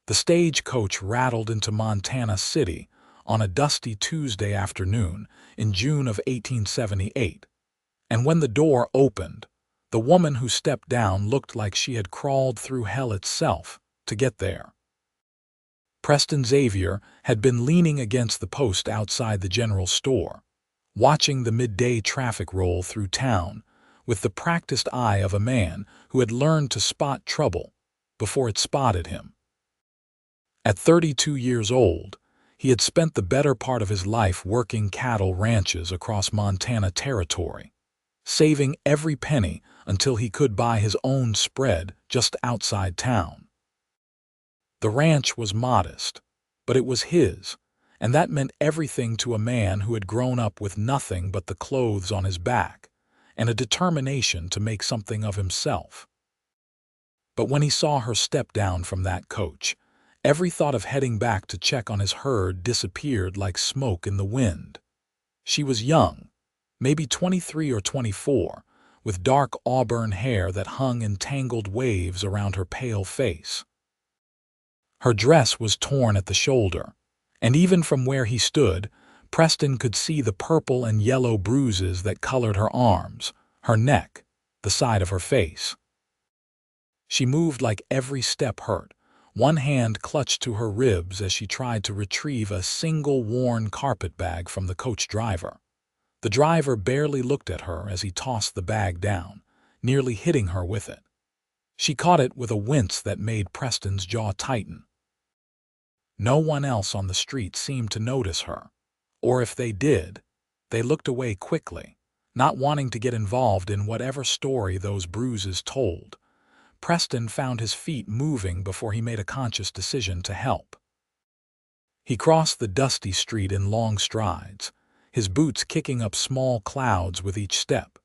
The stagecoach rattled into Montana City on a dusty Tuesday afternoon in June of 1878, and when the door opened, the woman who stepped down looked like she had crawled through hell itself to get there. Preston Xavier had been leaning against the post outside the general store, watching the midday traffic roll through town with the practiced eye of a man who had learned to spot trouble before it spotted him. At 32 years old, he had spent the better part of his life working cattle ranches across Montana territory, saving every penny until he could buy his own spread just outside town. The ranch was modest, but it was his, and that meant everything to a man who had grown up with nothing but the clothes on his back and a determination to make something of himself. But when he saw her step down from that coach, every thought of heading back to check on his herd disappeared like smoke in the wind. She was young, maybe 23 or 24, with dark auburn hair that hung in tangled waves around her pale face. Her dress was torn at the shoulder, and even from where he stood, Preston could see the purple and yellow bruises that colored her arms, her neck, the side of her face. She moved like every step hurt, one hand clutched to her ribs as she tried to retrieve a single worn carpet bag from the coach driver. The driver barely looked at her as he tossed the bag down, nearly hitting her with it. She caught it with a wince that made Preston's jaw tighten. No one else on the street seemed to notice her, or if they did, they looked away quickly, not wanting to get involved in whatever story those bruises told. Preston found his feet moving before he made a conscious decision to help. He crossed the dusty street in long strides, his boots kicking up small clouds with each step.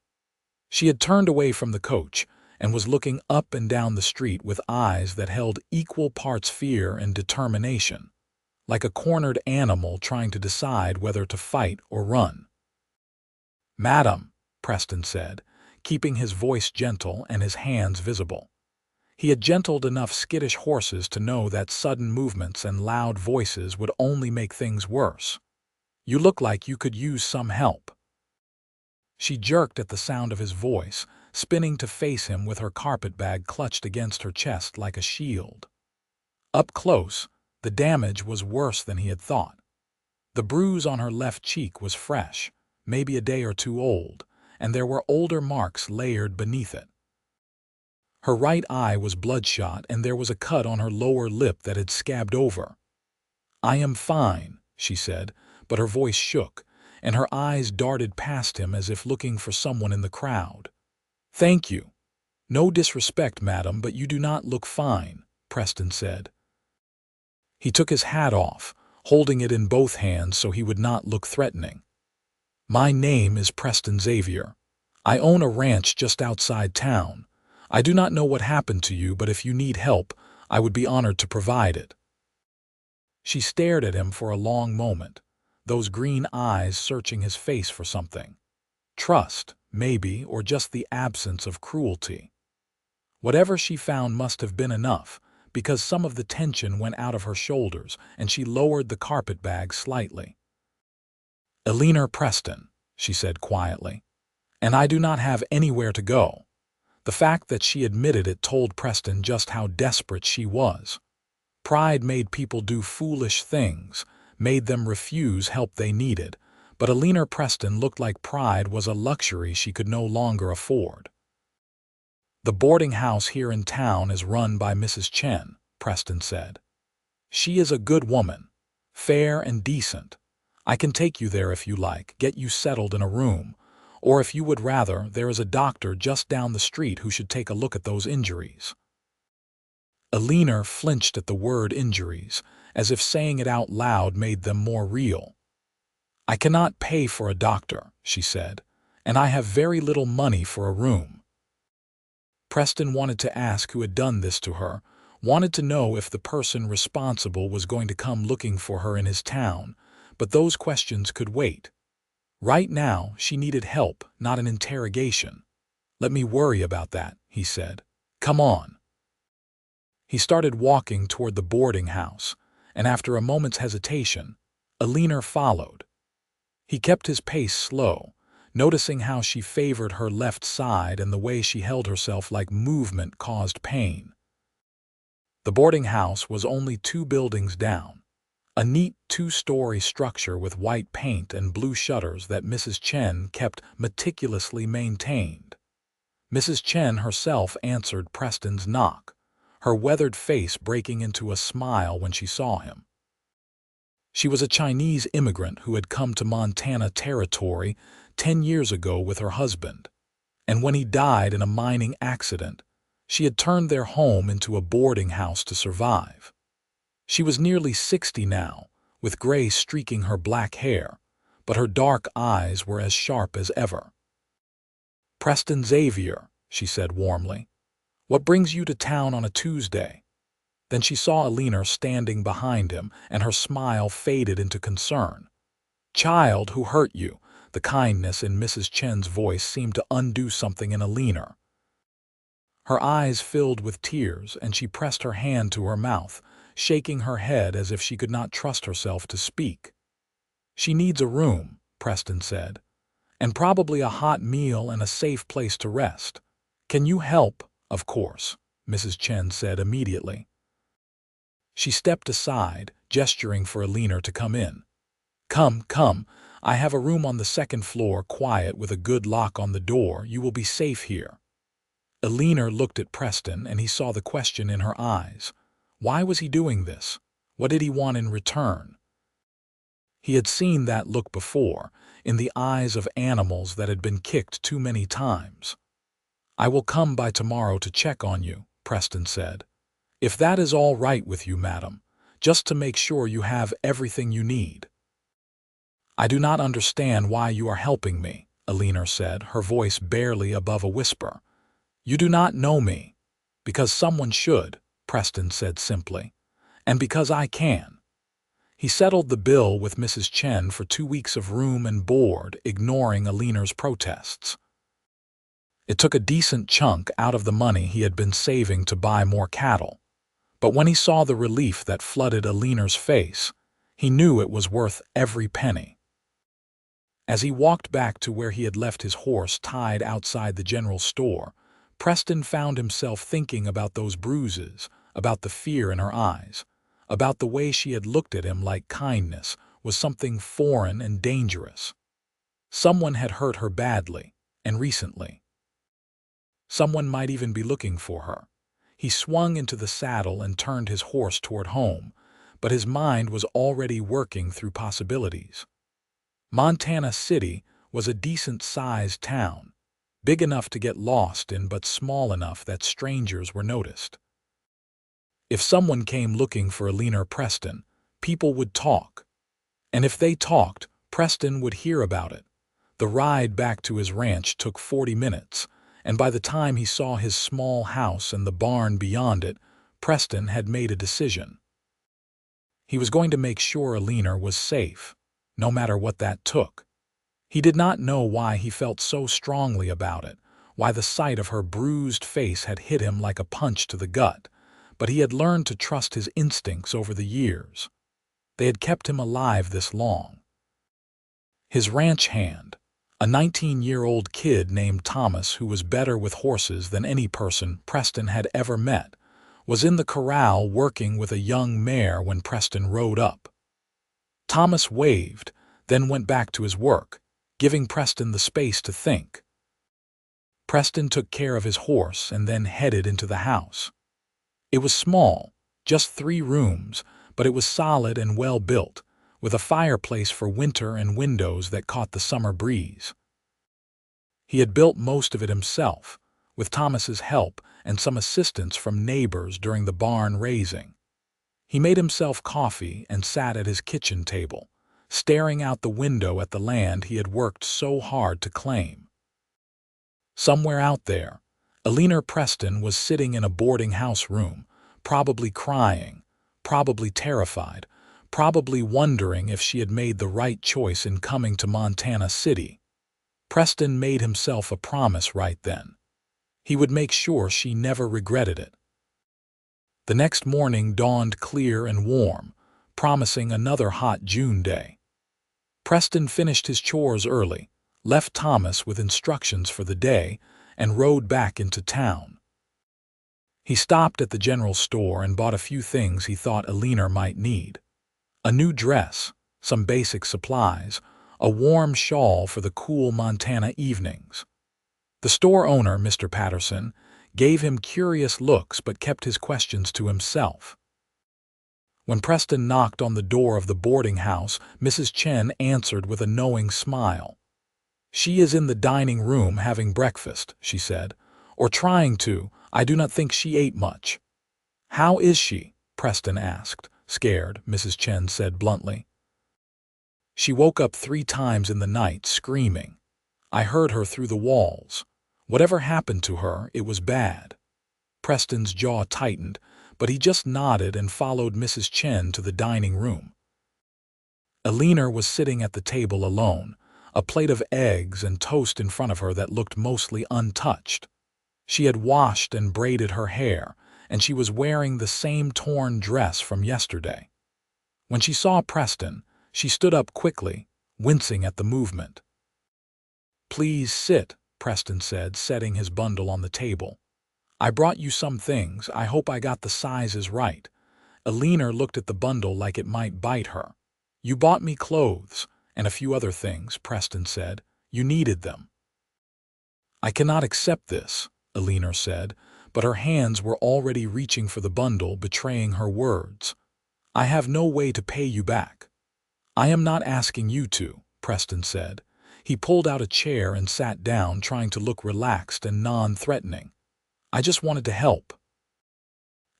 She had turned away from the coach and was looking up and down the street with eyes that held equal parts fear and determination, like a cornered animal trying to decide whether to fight or run. "Madam," Preston said, keeping his voice gentle and his hands visible. He had gentled enough skittish horses to know that sudden movements and loud voices would only make things worse. "You look like you could use some help." She jerked at the sound of his voice, spinning to face him with her carpetbag clutched against her chest like a shield. Up close, the damage was worse than he had thought. The bruise on her left cheek was fresh, maybe a day or two old, and there were older marks layered beneath it. Her right eye was bloodshot, and there was a cut on her lower lip that had scabbed over. "I am fine," she said, but her voice shook, and her eyes darted past him as if looking for someone in the crowd. "Thank you. No disrespect, madam, but you do not look fine," Preston said. He took his hat off, holding it in both hands so he would not look threatening. "My name is Preston Xavier. I own a ranch just outside town. I do not know what happened to you, but if you need help, I would be honored to provide it." She stared at him for a long moment, those green eyes searching his face for something. Trust, maybe, or just the absence of cruelty. Whatever she found must have been enough, because some of the tension went out of her shoulders and she lowered the carpetbag slightly. "Eleanor Preston," she said quietly, "and I do not have anywhere to go." The fact that she admitted it told Preston just how desperate she was. Pride made people do foolish things, made them refuse help they needed, but Eleanor Preston looked like pride was a luxury she could no longer afford. "The boarding house here in town is run by Mrs. Chen," Preston said. "She is a good woman, fair and decent. I can take you there if you like, get you settled in a room, or if you would rather, there is a doctor just down the street who should take a look at those injuries." Eleanor flinched at the word injuries, as if saying it out loud made them more real. "I cannot pay for a doctor," she said, "and I have very little money for a room." Preston wanted to ask who had done this to her, wanted to know if the person responsible was going to come looking for her in his town, but those questions could wait. Right now, she needed help, not an interrogation. "Let me worry about that," he said. "Come on." He started walking toward the boarding house, and after a moment's hesitation, Eleanor followed. He kept his pace slow, noticing how she favored her left side and the way she held herself like movement caused pain. The boarding house was only 2 buildings down, a neat 2-story structure with white paint and blue shutters that Mrs. Chen kept meticulously maintained. Mrs. Chen herself answered Preston's knock, her weathered face breaking into a smile when she saw him. She was a Chinese immigrant who had come to Montana Territory 10 years ago with her husband, and when he died in a mining accident, she had turned their home into a boarding house to survive. She was nearly 60 now, with gray streaking her black hair, but her dark eyes were as sharp as ever. "Preston Xavier," she said warmly, "what brings you to town on a Tuesday?" Then she saw Eleanor standing behind him, and her smile faded into concern. "Child, who hurt you?" The kindness in Mrs. Chen's voice seemed to undo something in Eleanor. Her eyes filled with tears, and she pressed her hand to her mouth, shaking her head as if she could not trust herself to speak. "She needs a room," Preston said, "and probably a hot meal and a safe place to rest. Can you help?" "Of course," Mrs. Chen said immediately. She stepped aside, gesturing for Eleanor to come in. "Come, come. I have a room on the 2nd floor, quiet with a good lock on the door. You will be safe here." Eleanor looked at Preston, and he saw the question in her eyes. Why was he doing this? What did he want in return? He had seen that look before, in the eyes of animals that had been kicked too many times. "I will come by tomorrow to check on you," Preston said. "If that is all right with you, madam, just to make sure you have everything you need." "I do not understand why you are helping me," Eleanor said, her voice barely above a whisper. "You do not know me." "Because someone should," Preston said simply, "and because I can." He settled the bill with Mrs. Chen for 2 weeks of room and board, ignoring Eleanor's protests. It took a decent chunk out of the money he had been saving to buy more cattle, but when he saw the relief that flooded Eleanor's face, he knew it was worth every penny. As he walked back to where he had left his horse tied outside the general store, Preston found himself thinking about those bruises, about the fear in her eyes, about the way she had looked at him like kindness was something foreign and dangerous. Someone had hurt her badly, and recently. Someone might even be looking for her. He swung into the saddle and turned his horse toward home, but his mind was already working through possibilities. Montana City was a decent-sized town, big enough to get lost in but small enough that strangers were noticed. If someone came looking for Eleanor Preston, people would talk. And if they talked, Preston would hear about it. The ride back to his ranch took 40 minutes, and by the time he saw his small house and the barn beyond it, Preston had made a decision. He was going to make sure Eleanor was safe, no matter what that took. He did not know why he felt so strongly about it, why the sight of her bruised face had hit him like a punch to the gut, but he had learned to trust his instincts over the years. They had kept him alive this long. His ranch hand, a 19-year-old kid named Thomas who was better with horses than any person Preston had ever met, was in the corral working with a young mare when Preston rode up. Thomas waved, then went back to his work, giving Preston the space to think. Preston took care of his horse and then headed into the house. It was small, just 3 rooms, but it was solid and well built, with a fireplace for winter and windows that caught the summer breeze. He had built most of it himself, with Thomas's help and some assistance from neighbors during the barn raising. He made himself coffee and sat at his kitchen table, staring out the window at the land he had worked so hard to claim. Somewhere out there, Eleanor Preston was sitting in a boarding house room, probably crying, probably terrified, probably wondering if she had made the right choice in coming to Montana City. Preston made himself a promise right then. He would make sure she never regretted it. The next morning dawned clear and warm, promising another hot June day. Preston finished his chores early, left Thomas with instructions for the day, and rode back into town. He stopped at the general store and bought a few things he thought Eleanor might need. A new dress, some basic supplies, a warm shawl for the cool Montana evenings. The store owner, Mr. Patterson, gave him curious looks but kept his questions to himself. When Preston knocked on the door of the boarding house, Mrs. Chen answered with a knowing smile. "She is in the dining room having breakfast," she said, "or trying to. I do not think she ate much." "How is she?" Preston asked. "Scared," Mrs. Chen said bluntly. "She woke up 3 times in the night, screaming. I heard her through the walls. Whatever happened to her, it was bad." Preston's jaw tightened, but he just nodded and followed Mrs. Chen to the dining room. Eleanor was sitting at the table alone, a plate of eggs and toast in front of her that looked mostly untouched. She had washed and braided her hair, and she was wearing the same torn dress from yesterday. When she saw Preston, she stood up quickly, wincing at the movement. "Please sit," Preston said, setting his bundle on the table. "I brought you some things. I hope I got the sizes right." Eleanor looked at the bundle like it might bite her. "You bought me clothes and a few other things," Preston said. "You needed them." "I cannot accept this," Eleanor said, but her hands were already reaching for the bundle, betraying her words. "I have no way to pay you back." "I am not asking you to," Preston said. He pulled out a chair and sat down, trying to look relaxed and non-threatening. "I just wanted to help."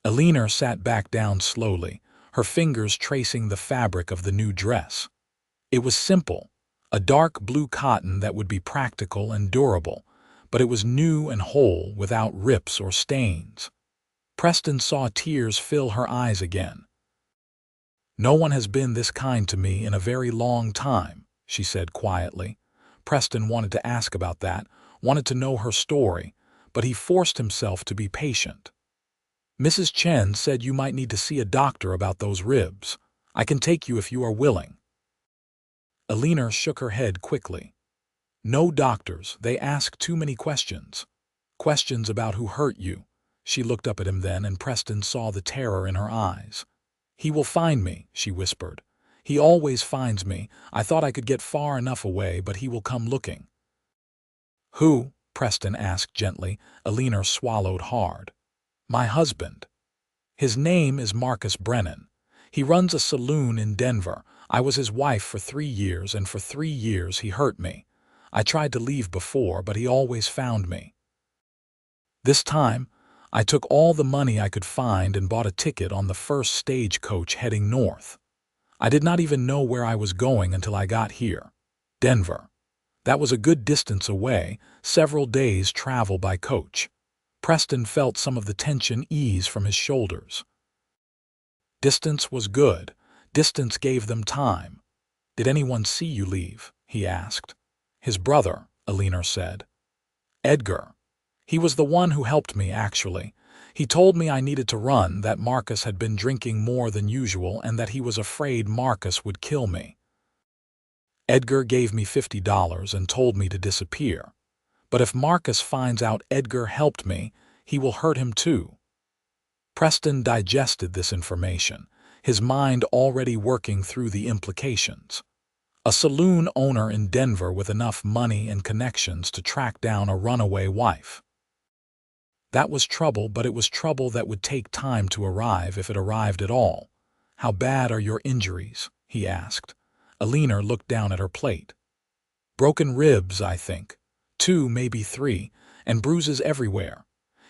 Eleanor sat back down slowly, her fingers tracing the fabric of the new dress. It was simple, a dark blue cotton that would be practical and durable, but it was new and whole, without rips or stains. Preston saw tears fill her eyes again. "No one has been this kind to me in a very long time," she said quietly. Preston wanted to ask about that, wanted to know her story, but he forced himself to be patient. "Mrs. Chen said you might need to see a doctor about those ribs. I can take you if you are willing." Eleanor shook her head quickly. "No doctors, they ask too many questions. Questions about who hurt you." She looked up at him then, and Preston saw the terror in her eyes. "He will find me," she whispered. "He always finds me. I thought I could get far enough away, but he will come looking." "Who?" Preston asked gently. Eleanor swallowed hard. "My husband. His name is Marcus Brennan. He runs a saloon in Denver. I was his wife for 3 years, and for 3 years he hurt me. I tried to leave before, but he always found me. This time, I took all the money I could find and bought a ticket on the first stagecoach heading north. I did not even know where I was going until I got here. Denver. That was a good distance away, several days' travel by coach." Preston felt some of the tension ease from his shoulders. Distance was good. Distance gave them time. "Did anyone see you leave?" he asked. "His brother," Eleanor said. "Edgar. He was the one who helped me, actually. He told me I needed to run, that Marcus had been drinking more than usual, and that he was afraid Marcus would kill me. Edgar gave me $50 and told me to disappear. But if Marcus finds out Edgar helped me, he will hurt him too." Preston digested this information, his mind already working through the implications. A saloon owner in Denver with enough money and connections to track down a runaway wife. That was trouble, but it was trouble that would take time to arrive, if it arrived at all. "How bad are your injuries?" he asked. Eleanor looked down at her plate. "Broken ribs, I think. 2, maybe 3, and bruises everywhere.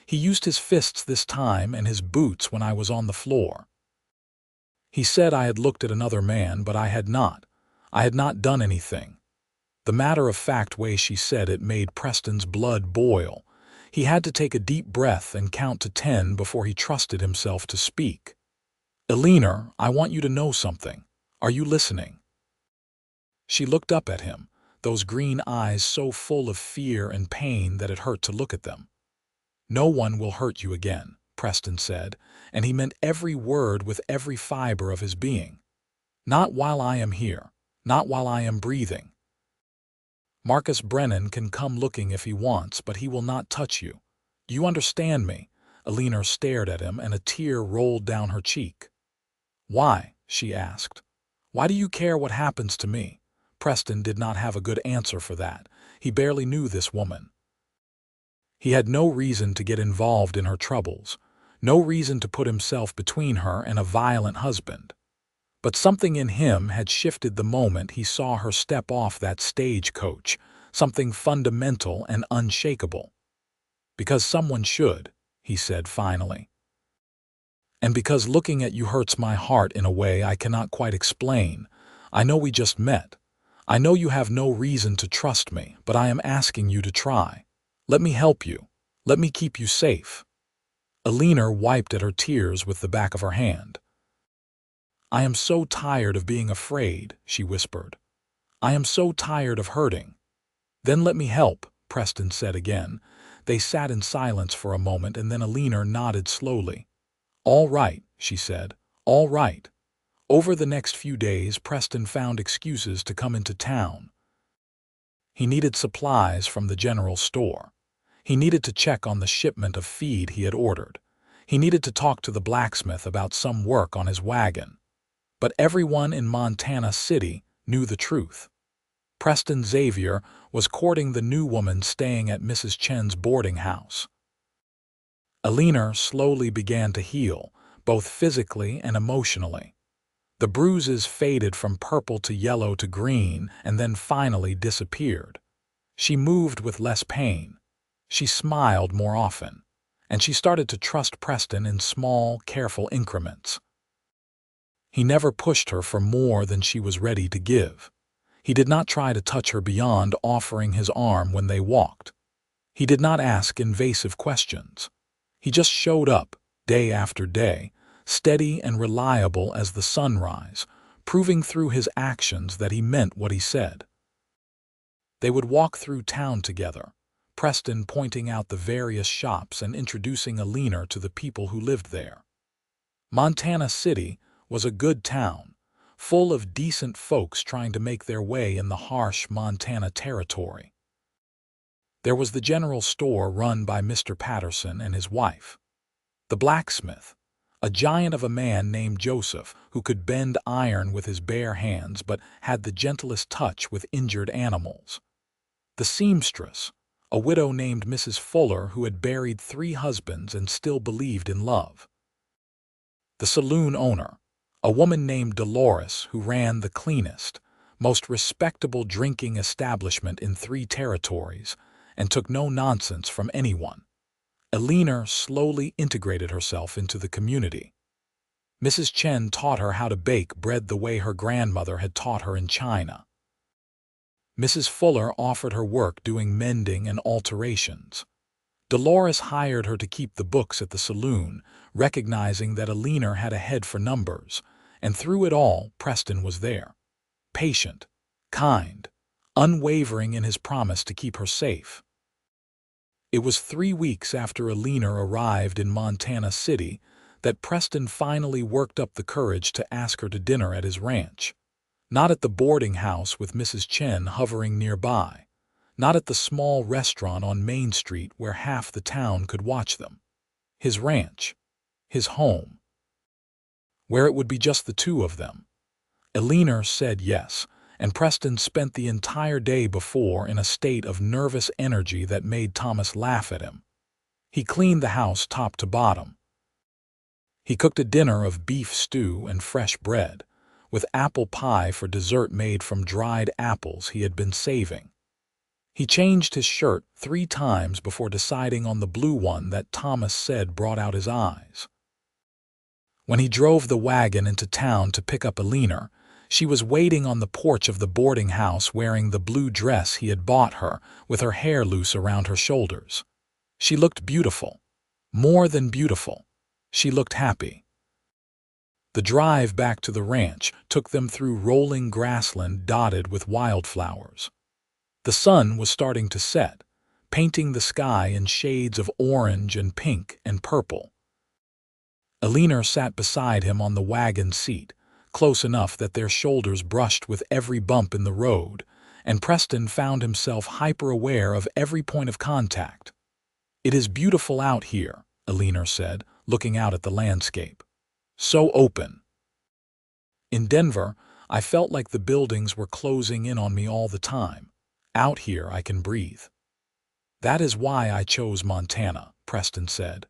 He used his fists this time and his boots when I was on the floor. He said I had looked at another man, but I had not. I had not done anything." The matter-of-fact way she said it made Preston's blood boil. He had to take a deep breath and count to 10 before he trusted himself to speak. "Eleanor, I want you to know something. Are you listening?" She looked up at him, those green eyes so full of fear and pain that it hurt to look at them. "No one will hurt you again," Preston said, and he meant every word with every fiber of his being. Not while I am here. Not while I am breathing. Marcus Brennan can come looking if he wants, but he will not touch you. Do you understand me? Eleanor stared at him, and a tear rolled down her cheek. Why? She asked. Why do you care what happens to me? Preston did not have a good answer for that. He barely knew this woman. He had no reason to get involved in her troubles, no reason to put himself between her and a violent husband. But something in him had shifted the moment he saw her step off that stagecoach, something fundamental and unshakable. Because someone should, he said finally. And because looking at you hurts my heart in a way I cannot quite explain. I know we just met. I know you have no reason to trust me, but I am asking you to try. Let me help you. Let me keep you safe. Eleanor wiped at her tears with the back of her hand. I am so tired of being afraid, she whispered. I am so tired of hurting. Then let me help, Preston said again. They sat in silence for a moment, and then Eleanor nodded slowly. All right, she said. All right. Over the next few days, Preston found excuses to come into town. He needed supplies from the general store. He needed to check on the shipment of feed he had ordered. He needed to talk to the blacksmith about some work on his wagon. But everyone in Montana City knew the truth. Preston Xavier was courting the new woman staying at Mrs. Chen's boarding house. Eleanor slowly began to heal, both physically and emotionally. The bruises faded from purple to yellow to green and then finally disappeared. She moved with less pain. She smiled more often, and she started to trust Preston in small, careful increments. He never pushed her for more than she was ready to give. He did not try to touch her beyond offering his arm when they walked. He did not ask invasive questions. He just showed up, day after day, steady and reliable as the sunrise, proving through his actions that he meant what he said. They would walk through town together, Preston pointing out the various shops and introducing Eleanor to the people who lived there. Montana City was a good town, full of decent folks trying to make their way in the harsh Montana territory. There was the general store run by Mr. Patterson and his wife. The blacksmith, a giant of a man named Joseph who could bend iron with his bare hands but had the gentlest touch with injured animals. The seamstress, a widow named Mrs. Fuller who had buried 3 husbands and still believed in love. The saloon owner, a woman named Dolores who ran the cleanest, most respectable drinking establishment in 3 territories and took no nonsense from anyone. Eleanor slowly integrated herself into the community. Mrs. Chen taught her how to bake bread the way her grandmother had taught her in China. Mrs. Fuller offered her work doing mending and alterations. Dolores hired her to keep the books at the saloon, recognizing that Eleanor had a head for numbers, and through it all, Preston was there. Patient, kind, unwavering in his promise to keep her safe. It was 3 weeks after Eleanor arrived in Montana City that Preston finally worked up the courage to ask her to dinner at his ranch. Not at the boarding house with Mrs. Chen hovering nearby. Not at the small restaurant on Main Street where half the town could watch them. His ranch. His home. Where it would be just the 2 of them. Eleanor said yes, and Preston spent the entire day before in a state of nervous energy that made Thomas laugh at him. He cleaned the house top to bottom. He cooked a dinner of beef stew and fresh bread, with apple pie for dessert made from dried apples he had been saving. He changed his shirt 3 times before deciding on the blue one that Thomas said brought out his eyes. When he drove the wagon into town to pick up Eleanor, she was waiting on the porch of the boarding house wearing the blue dress he had bought her, with her hair loose around her shoulders. She looked beautiful. More than beautiful. She looked happy. The drive back to the ranch took them through rolling grassland dotted with wildflowers. The sun was starting to set, painting the sky in shades of orange and pink and purple. Eleanor sat beside him on the wagon seat, close enough that their shoulders brushed with every bump in the road, and Preston found himself hyper-aware of every point of contact. "It is beautiful out here," Eleanor said, looking out at the landscape. "So open. In Denver, I felt like the buildings were closing in on me all the time. Out here, I can breathe." "That is why I chose Montana," Preston said.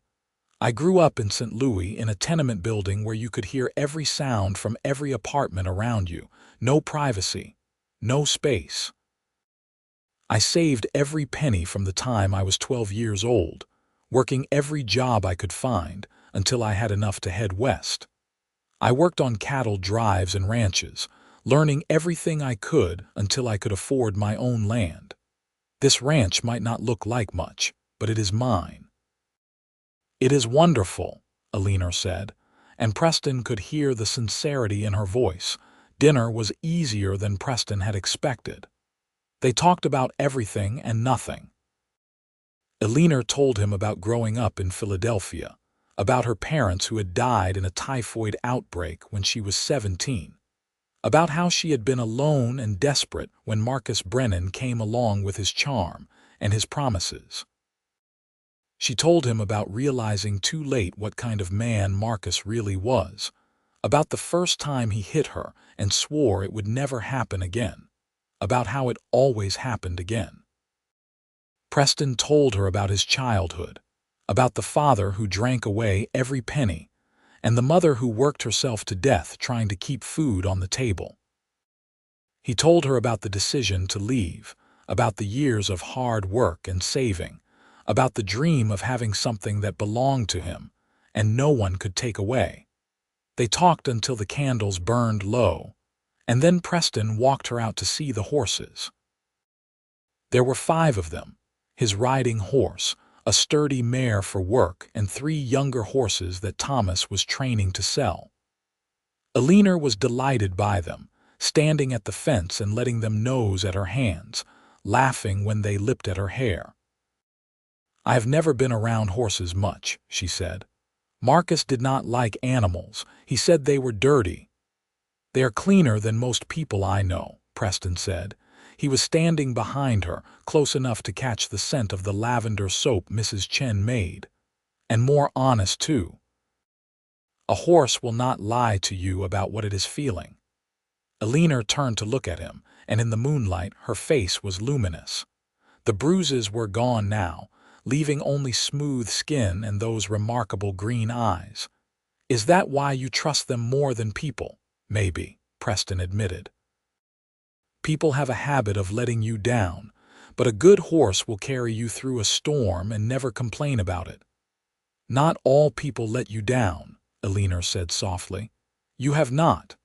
"I grew up in St. Louis in a tenement building where you could hear every sound from every apartment around you. No privacy. No space. I saved every penny from the time I was 12 years old, working every job I could find until I had enough to head west. I worked on cattle drives and ranches, learning everything I could until I could afford my own land. This ranch might not look like much, but it is mine." "It is wonderful," Eleanor said, and Preston could hear the sincerity in her voice. Dinner was easier than Preston had expected. They talked about everything and nothing. Eleanor told him about growing up in Philadelphia, about her parents who had died in a typhoid outbreak when she was 17, about how she had been alone and desperate when Marcus Brennan came along with his charm and his promises. She told him about realizing too late what kind of man Marcus really was, about the first time he hit her and swore it would never happen again, about how it always happened again. Preston told her about his childhood, about the father who drank away every penny, and the mother who worked herself to death trying to keep food on the table. He told her about the decision to leave, about the years of hard work and saving, about the dream of having something that belonged to him and no one could take away. They talked until the candles burned low, and then Preston walked her out to see the horses. There were 5 of them, his riding horse, a sturdy mare for work, and 3 younger horses that Thomas was training to sell. Eleanor was delighted by them, standing at the fence and letting them nose at her hands, laughing when they lipped at her hair. "I have never been around horses much," she said. "Marcus did not like animals. He said they were dirty." "They are cleaner than most people I know," Preston said. He was standing behind her, close enough to catch the scent of the lavender soap Mrs. Chen made. "And more honest, too. A horse will not lie to you about what it is feeling." Eleanor turned to look at him, and in the moonlight her face was luminous. The bruises were gone now, leaving only smooth skin and those remarkable green eyes. "Is that why you trust them more than people?" "Maybe," Preston admitted. "People have a habit of letting you down, but a good horse will carry you through a storm and never complain about it." "Not all people let you down," Eleanor said softly. "You have not."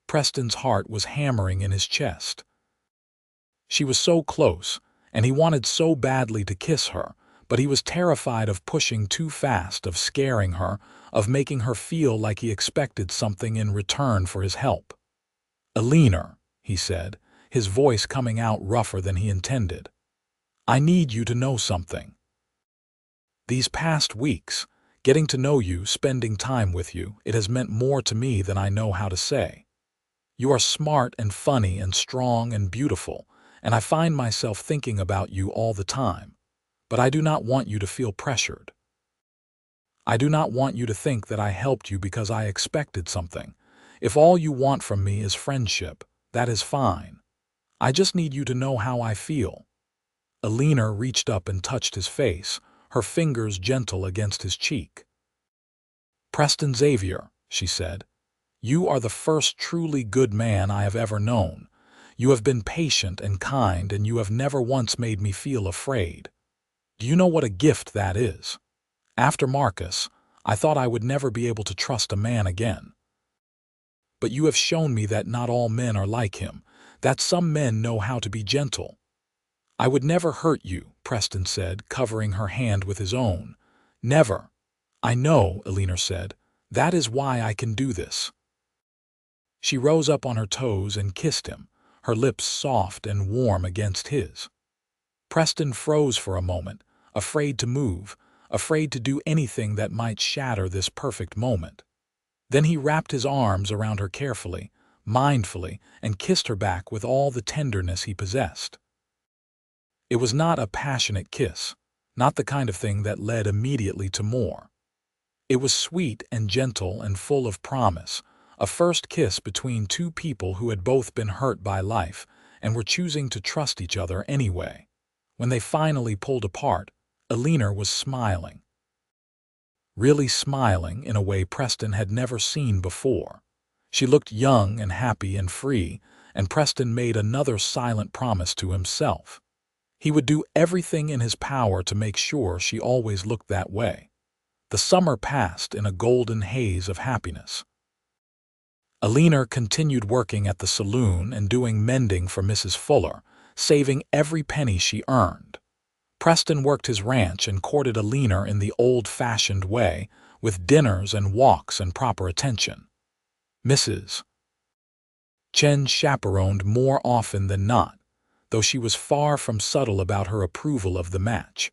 Preston's heart was hammering in his chest. She was so close, and he wanted so badly to kiss her, but he was terrified of pushing too fast, of scaring her, of making her feel like he expected something in return for his help. "Eleanor," he said, his voice coming out rougher than he intended, "I need you to know something. These past weeks, getting to know you, spending time with you, it has meant more to me than I know how to say. You are smart and funny and strong and beautiful, and I find myself thinking about you all the time. But I do not want you to feel pressured. I do not want you to think that I helped you because I expected something. If all you want from me is friendship, that is fine. I just need you to know how I feel." Eleanor reached up and touched his face, her fingers gentle against his cheek. "Preston Xavier," she said, "you are the first truly good man I have ever known. You have been patient and kind, and you have never once made me feel afraid. Do you know what a gift that is? After Marcus, I thought I would never be able to trust a man again. But you have shown me that not all men are like him, that some men know how to be gentle." "I would never hurt you," Preston said, covering her hand with his own. "Never." "I know," Eleanor said. "That is why I can do this." She rose up on her toes and kissed him, her lips soft and warm against his. Preston froze for a moment, afraid to move, afraid to do anything that might shatter this perfect moment. Then he wrapped his arms around her carefully, mindfully, and kissed her back with all the tenderness he possessed. It was not a passionate kiss, not the kind of thing that led immediately to more. It was sweet and gentle and full of promise, a first kiss between two people who had both been hurt by life and were choosing to trust each other anyway. When they finally pulled apart, Eleanor was smiling. Really smiling in a way Preston had never seen before. She looked young and happy and free, and Preston made another silent promise to himself. He would do everything in his power to make sure she always looked that way. The summer passed in a golden haze of happiness. Eleanor continued working at the saloon and doing mending for Mrs. Fuller, saving every penny she earned. Preston worked his ranch and courted Eleanor in the old-fashioned way, with dinners and walks and proper attention. Mrs. Chen chaperoned more often than not, though she was far from subtle about her approval of the match.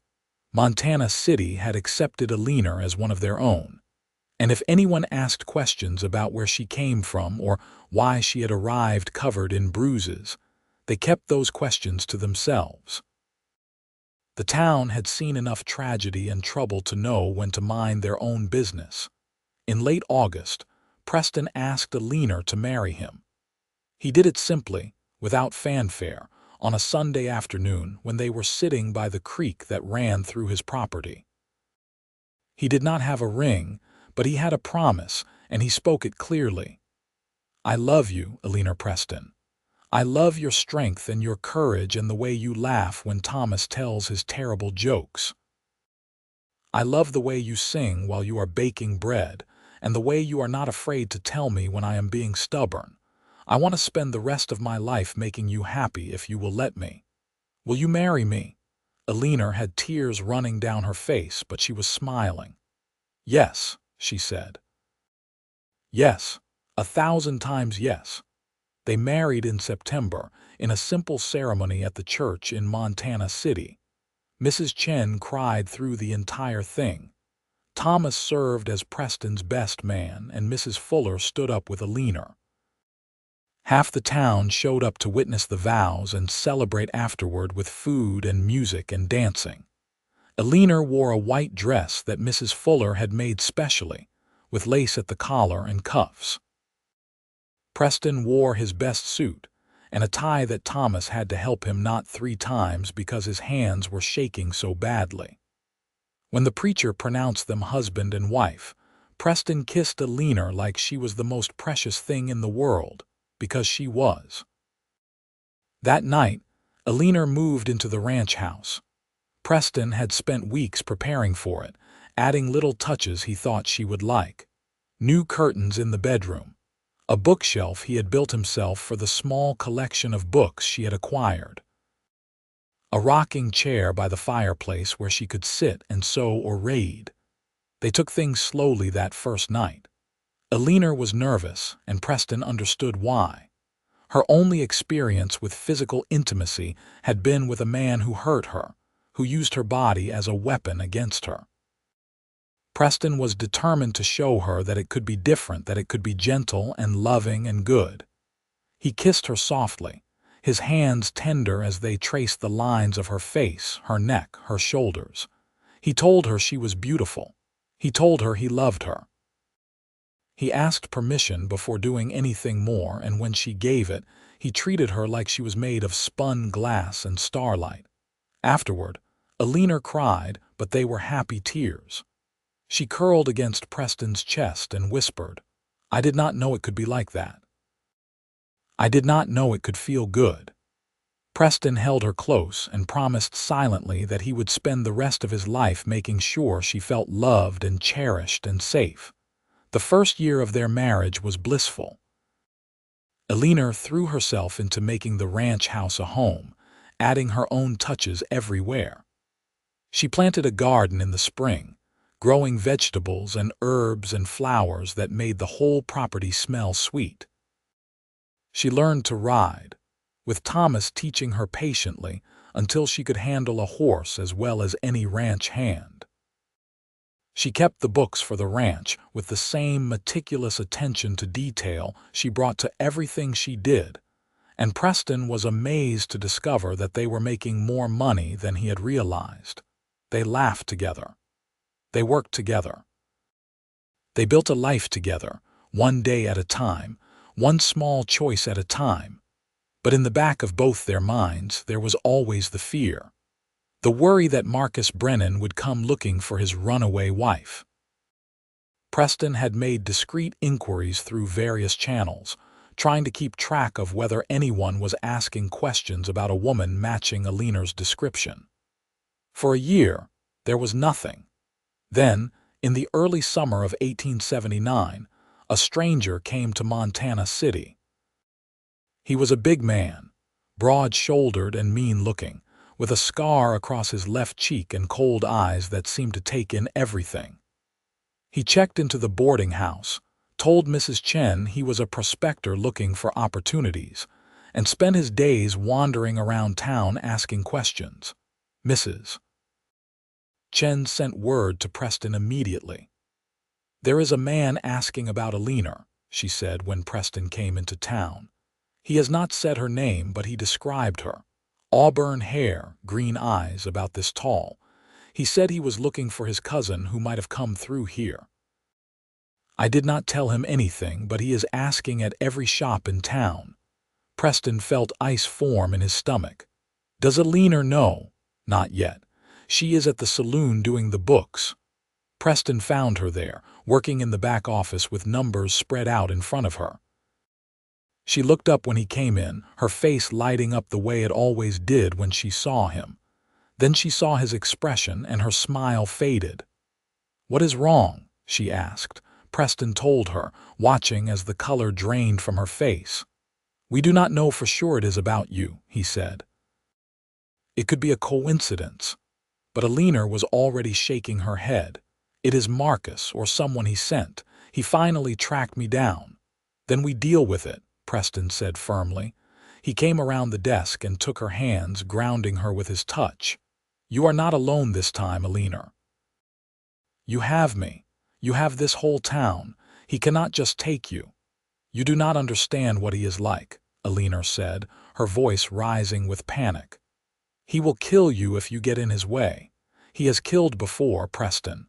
Montana City had accepted Eleanor as one of their own, and if anyone asked questions about where she came from or why she had arrived covered in bruises, they kept those questions to themselves. The town had seen enough tragedy and trouble to know when to mind their own business. In late August, Preston asked Eleanor to marry him. He did it simply, without fanfare, on a Sunday afternoon when they were sitting by the creek that ran through his property. He did not have a ring, but he had a promise, and he spoke it clearly. "I love you, Eleanor Preston. I love your strength and your courage and the way you laugh when Thomas tells his terrible jokes. I love the way you sing while you are baking bread, and the way you are not afraid to tell me when I am being stubborn. I want to spend the rest of my life making you happy if you will let me. Will you marry me?" Eleanor had tears running down her face, but she was smiling. "Yes," she said. "Yes, 1,000 times yes." They married in September, in a simple ceremony at the church in Montana City. Mrs. Chen cried through the entire thing. Thomas served as Preston's best man, and Mrs. Fuller stood up with Eleanor. Half the town showed up to witness the vows and celebrate afterward with food and music and dancing. Eleanor wore a white dress that Mrs. Fuller had made specially, with lace at the collar and cuffs. Preston wore his best suit, and a tie that Thomas had to help him knot 3 times because his hands were shaking so badly. When the preacher pronounced them husband and wife, Preston kissed Eleanor like she was the most precious thing in the world, because she was. That night, Eleanor moved into the ranch house. Preston had spent weeks preparing for it, adding little touches he thought she would like. New curtains in the bedroom. A bookshelf he had built himself for the small collection of books she had acquired. A rocking chair by the fireplace where she could sit and sew or read. They took things slowly that first night. Eleanor was nervous, and Preston understood why. Her only experience with physical intimacy had been with a man who hurt her, who used her body as a weapon against her. Preston was determined to show her that it could be different, that it could be gentle and loving and good. He kissed her softly, his hands tender as they traced the lines of her face, her neck, her shoulders. He told her she was beautiful. He told her he loved her. He asked permission before doing anything more, and when she gave it, he treated her like she was made of spun glass and starlight. Afterward, Eleanor cried, but they were happy tears. She curled against Preston's chest and whispered, "I did not know it could be like that. I did not know it could feel good." Preston held her close and promised silently that he would spend the rest of his life making sure she felt loved and cherished and safe. The first year of their marriage was blissful. Eleanor threw herself into making the ranch house a home, adding her own touches everywhere. She planted a garden in the spring, growing vegetables and herbs and flowers that made the whole property smell sweet. She learned to ride, with Thomas teaching her patiently until she could handle a horse as well as any ranch hand. She kept the books for the ranch with the same meticulous attention to detail she brought to everything she did, and Preston was amazed to discover that they were making more money than he had realized. They laughed together. They worked together. They built a life together, one day at a time, one small choice at a time. But in the back of both their minds there was always the fear. The worry that Marcus Brennan would come looking for his runaway wife. Preston had made discreet inquiries through various channels, trying to keep track of whether anyone was asking questions about a woman matching Eleanor's description. For a year, there was nothing. Then, in the early summer of 1879, a stranger came to Montana City. He was a big man, broad-shouldered and mean-looking, with a scar across his left cheek and cold eyes that seemed to take in everything. He checked into the boarding house, told Mrs. Chen he was a prospector looking for opportunities, and spent his days wandering around town asking questions. Mrs. Chen sent word to Preston immediately. "There is a man asking about Eleanor," she said when Preston came into town. "He has not said her name, but he described her. Auburn hair, green eyes, about this tall. He said he was looking for his cousin who might have come through here. I did not tell him anything, but he is asking at every shop in town." Preston felt ice form in his stomach. "Does Eleanor know?" "Not yet. She is at the saloon doing the books." Preston found her there, working in the back office with numbers spread out in front of her. She looked up when he came in, her face lighting up the way it always did when she saw him. Then she saw his expression and her smile faded. "What is wrong?" she asked. Preston told her, watching as the color drained from her face. "We do not know for sure it is about you," he said. "It could be a coincidence." But Eleanor was already shaking her head. "It is Marcus or someone he sent. He finally tracked me down." "Then we deal with it," Preston said firmly. He came around the desk and took her hands, grounding her with his touch. "You are not alone this time, Eleanor. You have me. You have this whole town. He cannot just take you." "You do not understand what he is like," Eleanor said, her voice rising with panic. "He will kill you if you get in his way. He has killed before, Preston.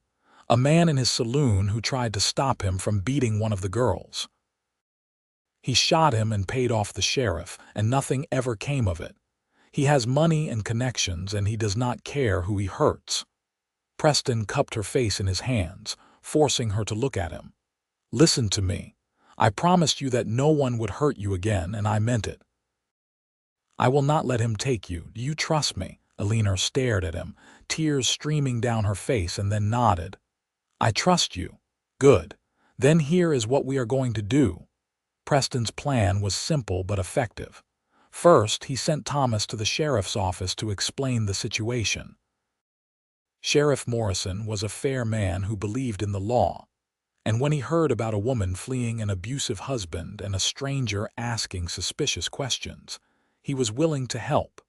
A man in his saloon who tried to stop him from beating one of the girls. He shot him and paid off the sheriff, and nothing ever came of it. He has money and connections, and he does not care who he hurts." Preston cupped her face in his hands, forcing her to look at him. "Listen to me. I promised you that no one would hurt you again, and I meant it. I will not let him take you. Do you trust me?" Eleanor stared at him, tears streaming down her face, and then nodded. "I trust you. Good. Then here is what we are going to do." Preston's plan was simple but effective. First, he sent Thomas to the sheriff's office to explain the situation. Sheriff Morrison was a fair man who believed in the law, and when he heard about a woman fleeing an abusive husband and a stranger asking suspicious questions, he was willing to help.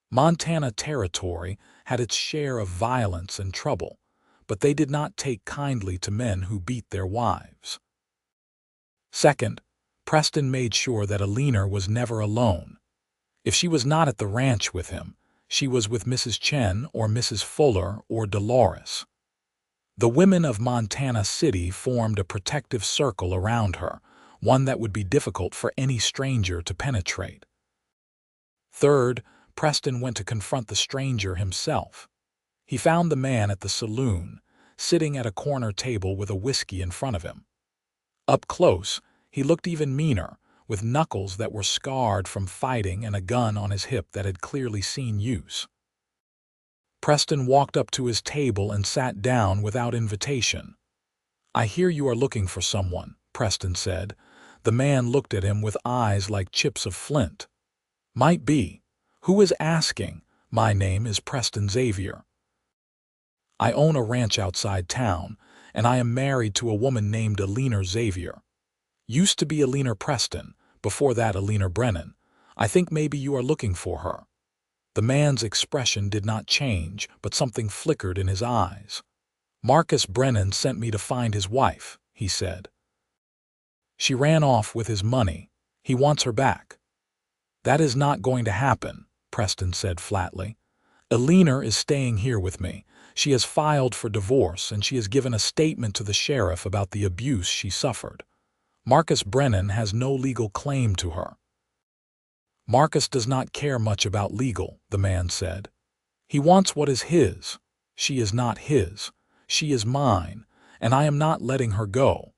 Montana Territory had its share of violence and trouble, but they did not take kindly to men who beat their wives. Second, Preston made sure that Eleanor was never alone. If she was not at the ranch with him, she was with Mrs. Chen or Mrs. Fuller or Dolores. The women of Montana City formed a protective circle around her, one that would be difficult for any stranger to penetrate. Third, Preston went to confront the stranger himself. He found the man at the saloon, sitting at a corner table with a whiskey in front of him. Up close, he looked even meaner, with knuckles that were scarred from fighting and a gun on his hip that had clearly seen use. Preston walked up to his table and sat down without invitation. "I hear you are looking for someone," Preston said. The man looked at him with eyes like chips of flint. "Might be. Who is asking?" "My name is Preston Xavier. I own a ranch outside town, and I am married to a woman named Eleanor Xavier. Used to be Eleanor Preston, before that Eleanor Brennan. I think maybe you are looking for her." The man's expression did not change, but something flickered in his eyes. "Marcus Brennan sent me to find his wife," he said. "She ran off with his money. He wants her back." "That is not going to happen," Preston said flatly. "Eleanor is staying here with me. She has filed for divorce and she has given a statement to the sheriff about the abuse she suffered. Marcus Brennan has no legal claim to her." "Marcus does not care much about legal," the man said. "He wants what is his. She is not his. She is mine, and I am not letting her go."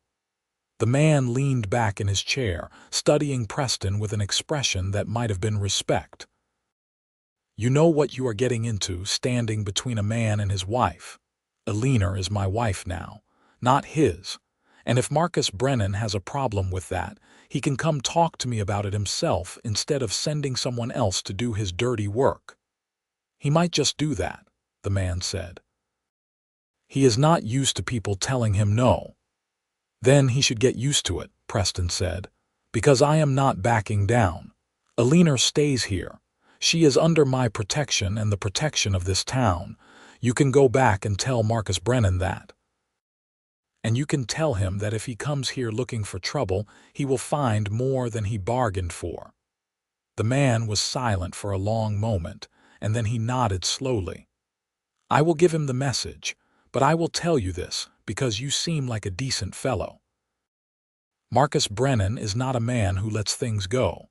The man leaned back in his chair, studying Preston with an expression that might have been respect. "You know what you are getting into, standing between a man and his wife. Eleanor is my wife now, not his. And if Marcus Brennan has a problem with that, he can come talk to me about it himself instead of sending someone else to do his dirty work." "He might just do that," the man said. "He is not used to people telling him no." "Then he should get used to it," Preston said, "because I am not backing down. Eleanor stays here. She is under my protection and the protection of this town. You can go back and tell Marcus Brennan that. And you can tell him that if he comes here looking for trouble, he will find more than he bargained for." The man was silent for a long moment, and then he nodded slowly. "I will give him the message, but I will tell you this because you seem like a decent fellow. Marcus Brennan is not a man who lets things go.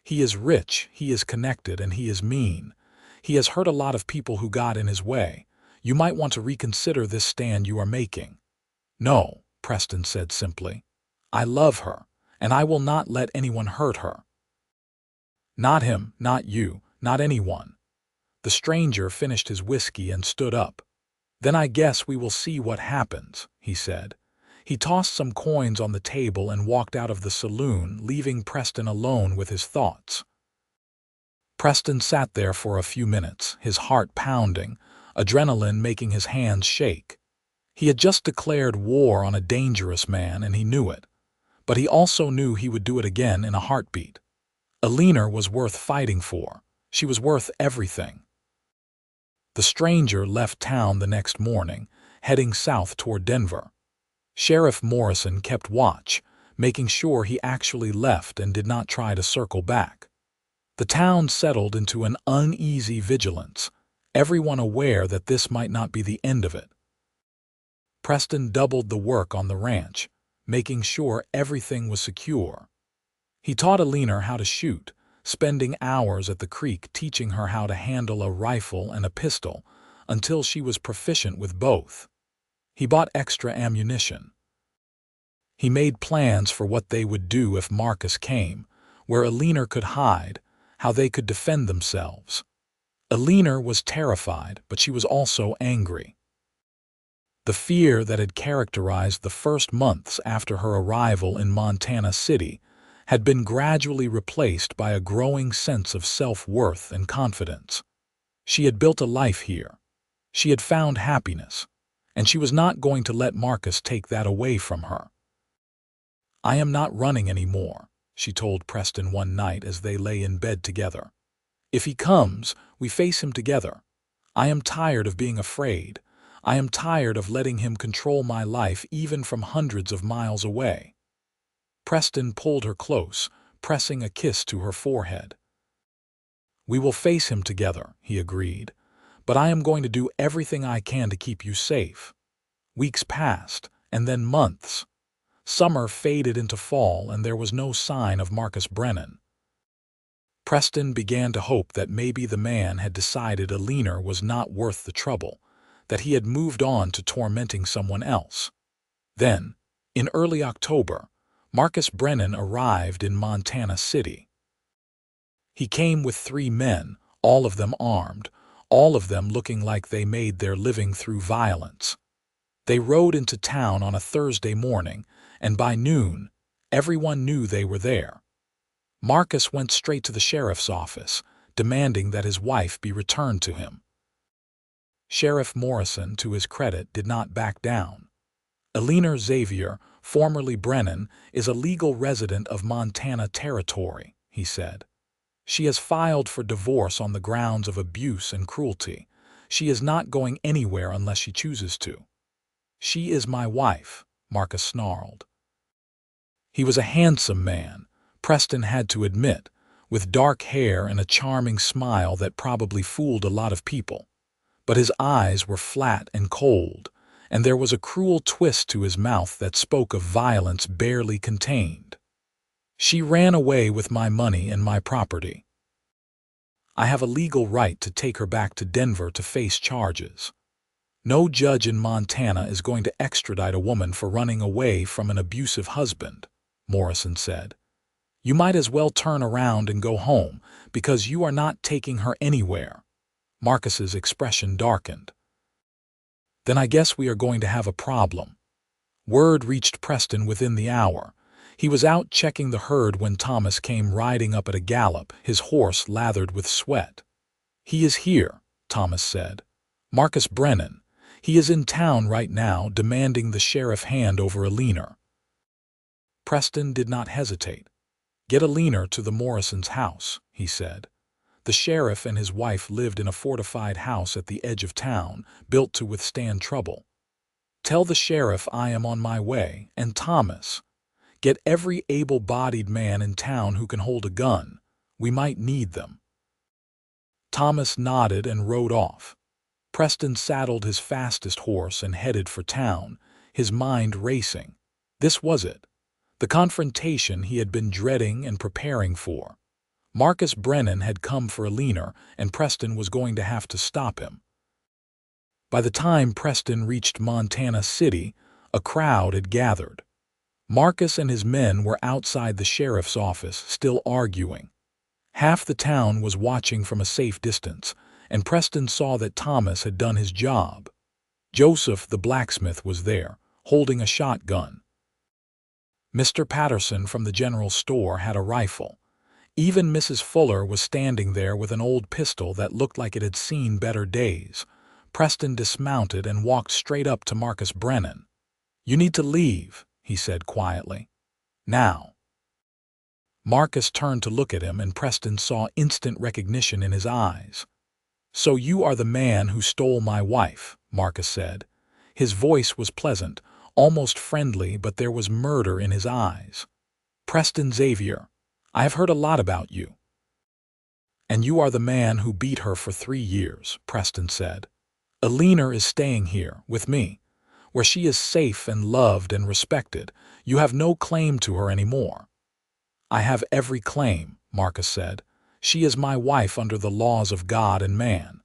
He is rich, he is connected, and he is mean. He has hurt a lot of people who got in his way. You might want to reconsider this stand you are making." "No," Preston said simply. "I love her, and I will not let anyone hurt her." "Not him, not you, not anyone." The stranger finished his whiskey and stood up. "Then I guess we will see what happens," he said. He tossed some coins on the table and walked out of the saloon, leaving Preston alone with his thoughts. Preston sat there for a few minutes, his heart pounding, adrenaline making his hands shake. He had just declared war on a dangerous man, and he knew it. But he also knew he would do it again in a heartbeat. Eleanor was worth fighting for. She was worth everything. The stranger left town the next morning, heading south toward Denver. Sheriff Morrison kept watch, making sure he actually left and did not try to circle back. The town settled into an uneasy vigilance, everyone aware that this might not be the end of it. Preston doubled the work on the ranch, making sure everything was secure. He taught Eleanor how to shoot, spending hours at the creek teaching her how to handle a rifle and a pistol until she was proficient with both. He bought extra ammunition. He made plans for what they would do if Marcus came, where Eleanor could hide, how they could defend themselves. Eleanor was terrified, but she was also angry. The fear that had characterized the first months after her arrival in Montana City had been gradually replaced by a growing sense of self-worth and confidence. She had built a life here. She had found happiness, and she was not going to let Marcus take that away from her. "I am not running anymore," she told Preston one night as they lay in bed together. "If he comes, we face him together. I am tired of being afraid. I am tired of letting him control my life even from hundreds of miles away." Preston pulled her close, pressing a kiss to her forehead. "We will face him together," he agreed, "but I am going to do everything I can to keep you safe." Weeks passed, and then months. Summer faded into fall, and there was no sign of Marcus Brennan. Preston began to hope that maybe the man had decided Eleanor was not worth the trouble, that he had moved on to tormenting someone else. Then, in early October, Marcus Brennan arrived in Montana City. He came with 3 men, all of them armed, all of them looking like they made their living through violence. They rode into town on a Thursday morning, and by noon, everyone knew they were there. Marcus went straight to the sheriff's office, demanding that his wife be returned to him. Sheriff Morrison, to his credit, did not back down. Eleanor Xavier, formerly Brennan, is a legal resident of Montana Territory, he said. She has filed for divorce on the grounds of abuse and cruelty. She is not going anywhere unless she chooses to. "She is my wife," Marcus snarled. He was a handsome man, Preston had to admit, with dark hair and a charming smile that probably fooled a lot of people. But his eyes were flat and cold, and there was a cruel twist to his mouth that spoke of violence barely contained. "She ran away with my money and my property. I have a legal right to take her back to Denver to face charges. No judge in Montana is going to extradite a woman for running away from an abusive husband," Morrison said. "You might as well turn around and go home, because you are not taking her anywhere." Marcus's expression darkened. "Then I guess we are going to have a problem." Word reached Preston within the hour. He was out checking the herd when Thomas came riding up at a gallop, his horse lathered with sweat. "He is here," Thomas said. "Marcus Brennan. He is in town right now, demanding the sheriff hand over Eleanor." Preston did not hesitate. "Get Eleanor to the Morrisons' house," he said. The sheriff and his wife lived in a fortified house at the edge of town, built to withstand trouble. "Tell the sheriff I am on my way, and Thomas, get every able-bodied man in town who can hold a gun. We might need them." Thomas nodded and rode off. Preston saddled his fastest horse and headed for town, his mind racing. This was it, the confrontation he had been dreading and preparing for. Marcus Brennan had come for Eleanor, and Preston was going to have to stop him. By the time Preston reached Montana City, a crowd had gathered. Marcus and his men were outside the sheriff's office, still arguing. Half the town was watching from a safe distance, and Preston saw that Thomas had done his job. Joseph, the blacksmith, was there, holding a shotgun. Mr. Patterson from the general store had a rifle. Even Mrs. Fuller was standing there with an old pistol that looked like it had seen better days. Preston dismounted and walked straight up to Marcus Brennan. "You need to leave," he said quietly. "Now." Marcus turned to look at him, and Preston saw instant recognition in his eyes. "So you are the man who stole my wife," Marcus said. His voice was pleasant, almost friendly, but there was murder in his eyes. "Preston Xavier, I have heard a lot about you." "And you are the man who beat her for 3 years," Preston said. "Eleanor is staying here, with me, where she is safe and loved and respected. You have no claim to her anymore." "I have every claim," Marcus said. "She is my wife under the laws of God and man.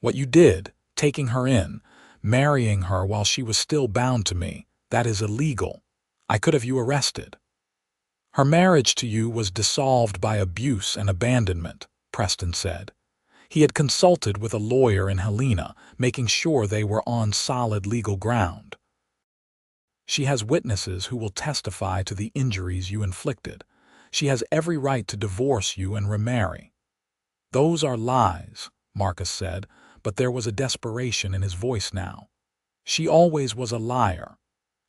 What you did, taking her in, marrying her while she was still bound to me, that is illegal. I could have you arrested." "Her marriage to you was dissolved by abuse and abandonment," Preston said. He had consulted with a lawyer in Helena, making sure they were on solid legal ground. "She has witnesses who will testify to the injuries you inflicted. She has every right to divorce you and remarry." "Those are lies," Marcus said, but there was a desperation in his voice now. "She always was a liar.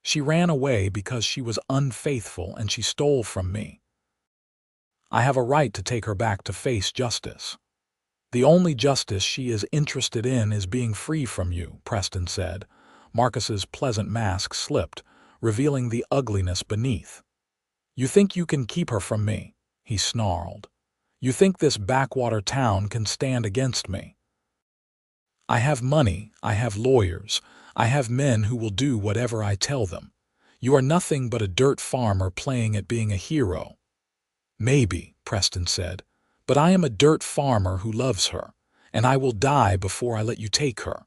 She ran away because she was unfaithful, and she stole from me. I have a right to take her back to face justice." "The only justice she is interested in is being free from you," Preston said. Marcus's pleasant mask slipped, revealing the ugliness beneath. "You think you can keep her from me?" he snarled. "You think this backwater town can stand against me? I have money, I have lawyers, I have men who will do whatever I tell them. You are nothing but a dirt farmer playing at being a hero." "Maybe," Preston said, "but I am a dirt farmer who loves her, and I will die before I let you take her."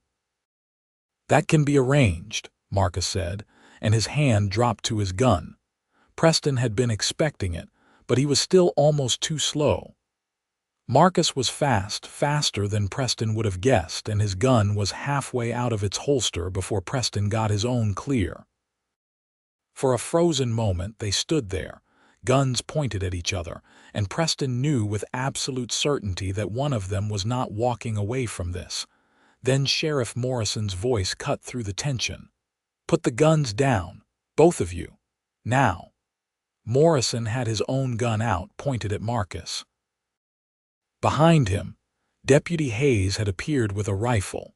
"That can be arranged," Marcus said, and his hand dropped to his gun. Preston had been expecting it, but he was still almost too slow. Marcus was fast, faster than Preston would have guessed, and his gun was halfway out of its holster before Preston got his own clear. For a frozen moment they stood there, guns pointed at each other, and Preston knew with absolute certainty that one of them was not walking away from this. Then Sheriff Morrison's voice cut through the tension. "Put the guns down, both of you, now." Morrison had his own gun out, pointed at Marcus. Behind him, Deputy Hayes had appeared with a rifle.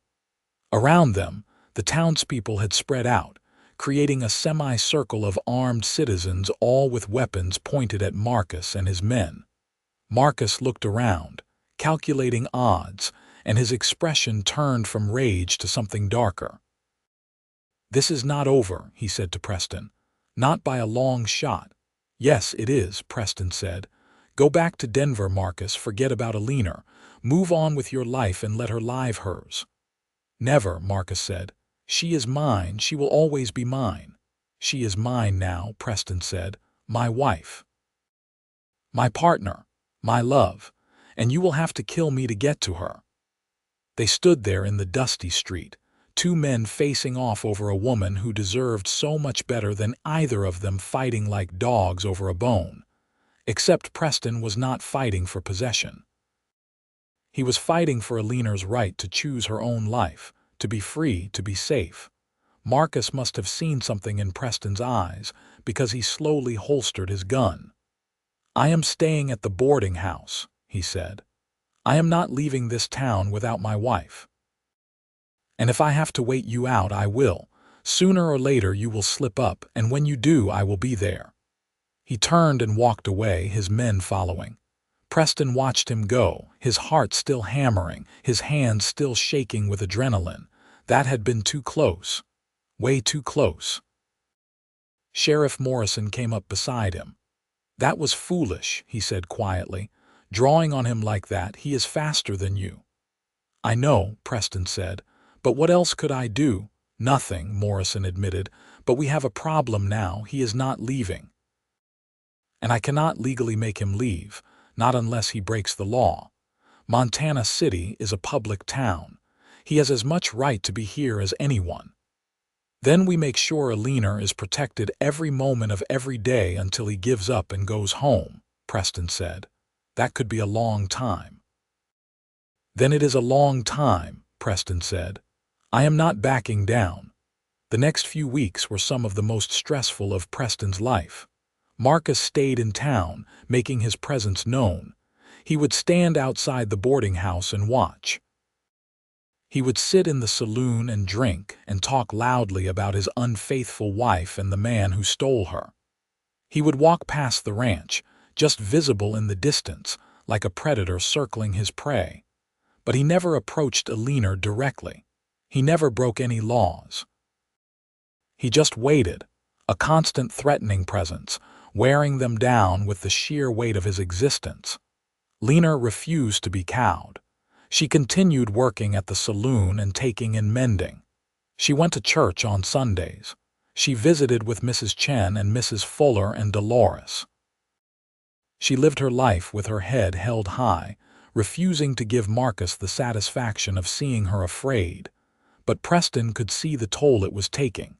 Around them, The townspeople had spread out, creating a semicircle of armed citizens, all with weapons pointed at Marcus and his men. Marcus looked around, calculating odds, and his expression turned from rage to something darker. "This is not over," he said to Preston. "Not by a long shot." "Yes, it is," Preston said. "Go back to Denver, Marcus. Forget about Eleanor. Move on with your life and let her live hers." "Never," Marcus said. "She is mine. She will always be mine." "She is mine now," Preston said. "My wife. My partner. My love. And you will have to kill me to get to her." They stood there in the dusty street, two men facing off over a woman who deserved so much better than either of them, fighting like dogs over a bone. Except Preston was not fighting for possession. He was fighting for Eleanor's right to choose her own life, to be free, to be safe. Marcus must have seen something in Preston's eyes, because he slowly holstered his gun. "I am staying at the boarding house," he said. "I am not leaving this town without my wife. And if I have to wait you out, I will. Sooner or later you will slip up, and when you do, I will be there." He turned and walked away, his men following. Preston watched him go, his heart still hammering, his hands still shaking with adrenaline. That had been too close. Way too close. Sheriff Morrison came up beside him. "That was foolish," he said quietly. "Drawing on him like that, he is faster than you." "I know," Preston said. "But what else could I do?" "Nothing," Morrison admitted. "But we have a problem now. He is not leaving. And I cannot legally make him leave, not unless he breaks the law. Montana City is a public town. He has as much right to be here as anyone. Then we make sure Eleanor is protected every moment of every day until he gives up and goes home," Preston said. "That could be a long time." "Then it is a long time," Preston said. "I am not backing down." The next few weeks were some of the most stressful of Preston's life. Marcus stayed in town, making his presence known. He would stand outside the boarding house and watch. He would sit in the saloon and drink and talk loudly about his unfaithful wife and the man who stole her. He would walk past the ranch, just visible in the distance, like a predator circling his prey. But he never approached Eleanor directly. He never broke any laws. He just waited, a constant threatening presence, wearing them down with the sheer weight of his existence. Eleanor refused to be cowed. She continued working at the saloon and taking in mending. She went to church on Sundays. She visited with Mrs. Chen and Mrs. Fuller and Dolores. She lived her life with her head held high, refusing to give Marcus the satisfaction of seeing her afraid. But Preston could see the toll it was taking.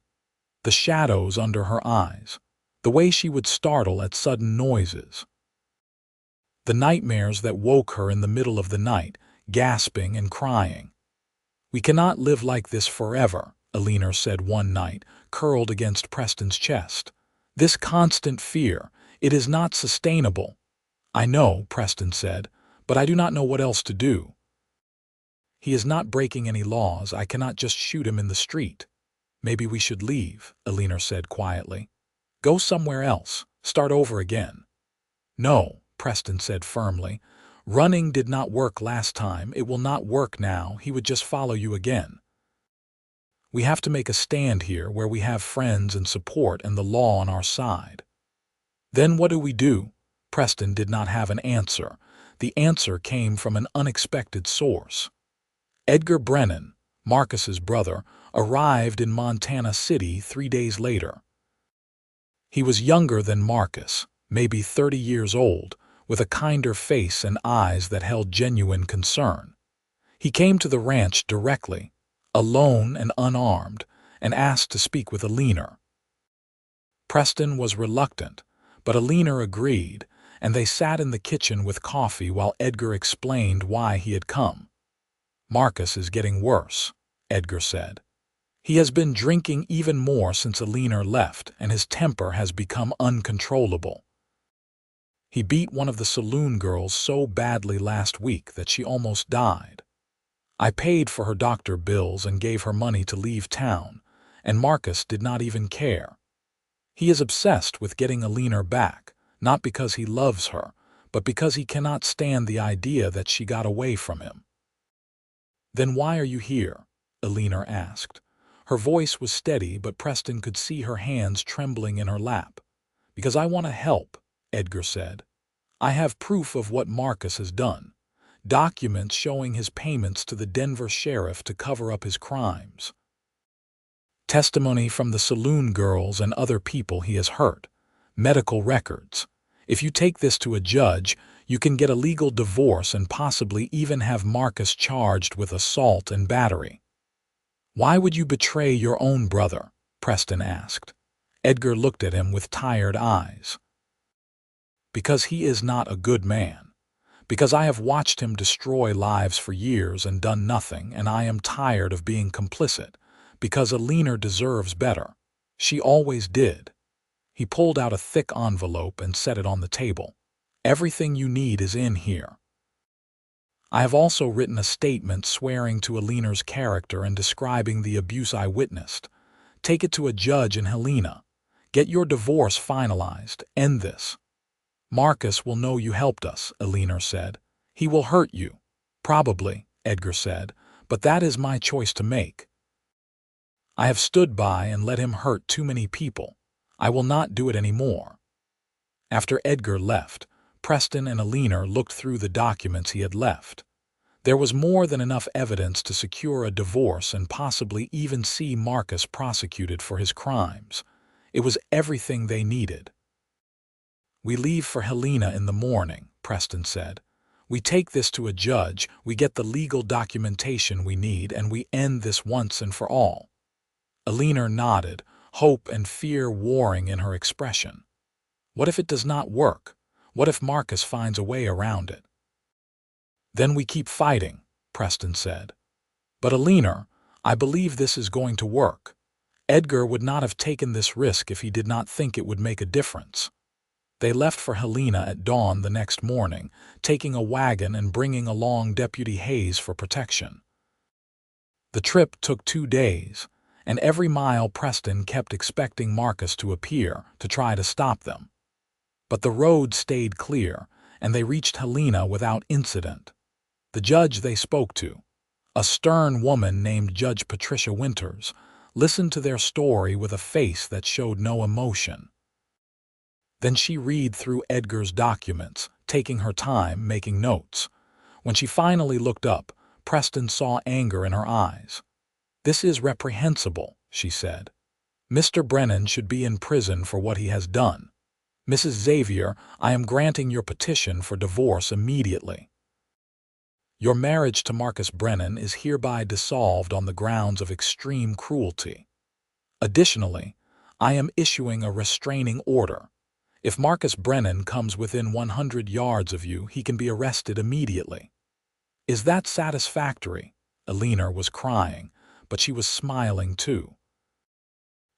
The shadows under her eyes, the way she would startle at sudden noises. The nightmares that woke her in the middle of the night, gasping and crying. "We cannot live like this forever," Eleanor said one night, curled against Preston's chest. "This constant fear, it is not sustainable." "I know," Preston said, "but I do not know what else to do. He is not breaking any laws. I cannot just shoot him in the street." "Maybe we should leave," Eleanor said quietly. "Go somewhere else. Start over again." "No," Preston said firmly. "Running did not work last time. It will not work now. He would just follow you again. We have to make a stand here where we have friends and support and the law on our side." "Then what do we do?" Preston did not have an answer. The answer came from an unexpected source. Edgar Brennan, Marcus's brother, arrived in Montana City 3 days later. He was younger than Marcus, maybe 30 years old, with a kinder face and eyes that held genuine concern. He came to the ranch directly, alone and unarmed, and asked to speak with Eleanor. Preston was reluctant, but Eleanor agreed, and they sat in the kitchen with coffee while Edgar explained why he had come. "Marcus is getting worse," Edgar said. "He has been drinking even more since Eleanor left, and his temper has become uncontrollable. He beat one of the saloon girls so badly last week that she almost died." I paid for her doctor bills and gave her money to leave town, and Marcus did not even care. He is obsessed with getting Eleanor back, not because he loves her, but because he cannot stand the idea that she got away from him. "Then why are you here?" Eleanor asked. Her voice was steady, but Preston could see her hands trembling in her lap. "Because I want to help," Edgar said. "I have proof of what Marcus has done. Documents showing his payments to the Denver sheriff to cover up his crimes. Testimony from the saloon girls and other people he has hurt. Medical records. If you take this to a judge, you can get a legal divorce and possibly even have Marcus charged with assault and battery." "Why would you betray your own brother?" Preston asked. Edgar looked at him with tired eyes. "Because he is not a good man. Because I have watched him destroy lives for years and done nothing, and I am tired of being complicit. Because Eleanor deserves better. She always did." He pulled out a thick envelope and set it on the table. "Everything you need is in here. I have also written a statement swearing to Eleanor's character and describing the abuse I witnessed. Take it to a judge in Helena. Get your divorce finalized. End this." "Marcus will know you helped us," Eleanor said. "He will hurt you." "Probably," Edgar said, "but that is my choice to make. I have stood by and let him hurt too many people. I will not do it anymore." After Edgar left, Preston and Eleanor looked through the documents he had left. There was more than enough evidence to secure a divorce and possibly even see Marcus prosecuted for his crimes. It was everything they needed. "We leave for Helena in the morning," Preston said. "We take this to a judge, we get the legal documentation we need, and we end this once and for all." Eleanor nodded, hope and fear warring in her expression. What if it does not work? What if Marcus finds a way around it? "Then we keep fighting," Preston said. "But Eleanor, I believe this is going to work. Edgar would not have taken this risk if he did not think it would make a difference." They left for Helena at dawn the next morning, taking a wagon and bringing along Deputy Hayes for protection. The trip took 2 days, and every mile Preston kept expecting Marcus to appear to try to stop them. But the road stayed clear, and they reached Helena without incident. The judge they spoke to, a stern woman named Judge Patricia Winters, listened to their story with a face that showed no emotion. Then she read through Edgar's documents, taking her time, making notes. When she finally looked up, Preston saw anger in her eyes. "This is reprehensible," she said. "Mr. Brennan should be in prison for what he has done. Mrs. Xavier, I am granting your petition for divorce immediately. Your marriage to Marcus Brennan is hereby dissolved on the grounds of extreme cruelty. Additionally, I am issuing a restraining order. If Marcus Brennan comes within 100 yards of you, he can be arrested immediately." "Is that satisfactory?" Eleanor was crying, but she was smiling too.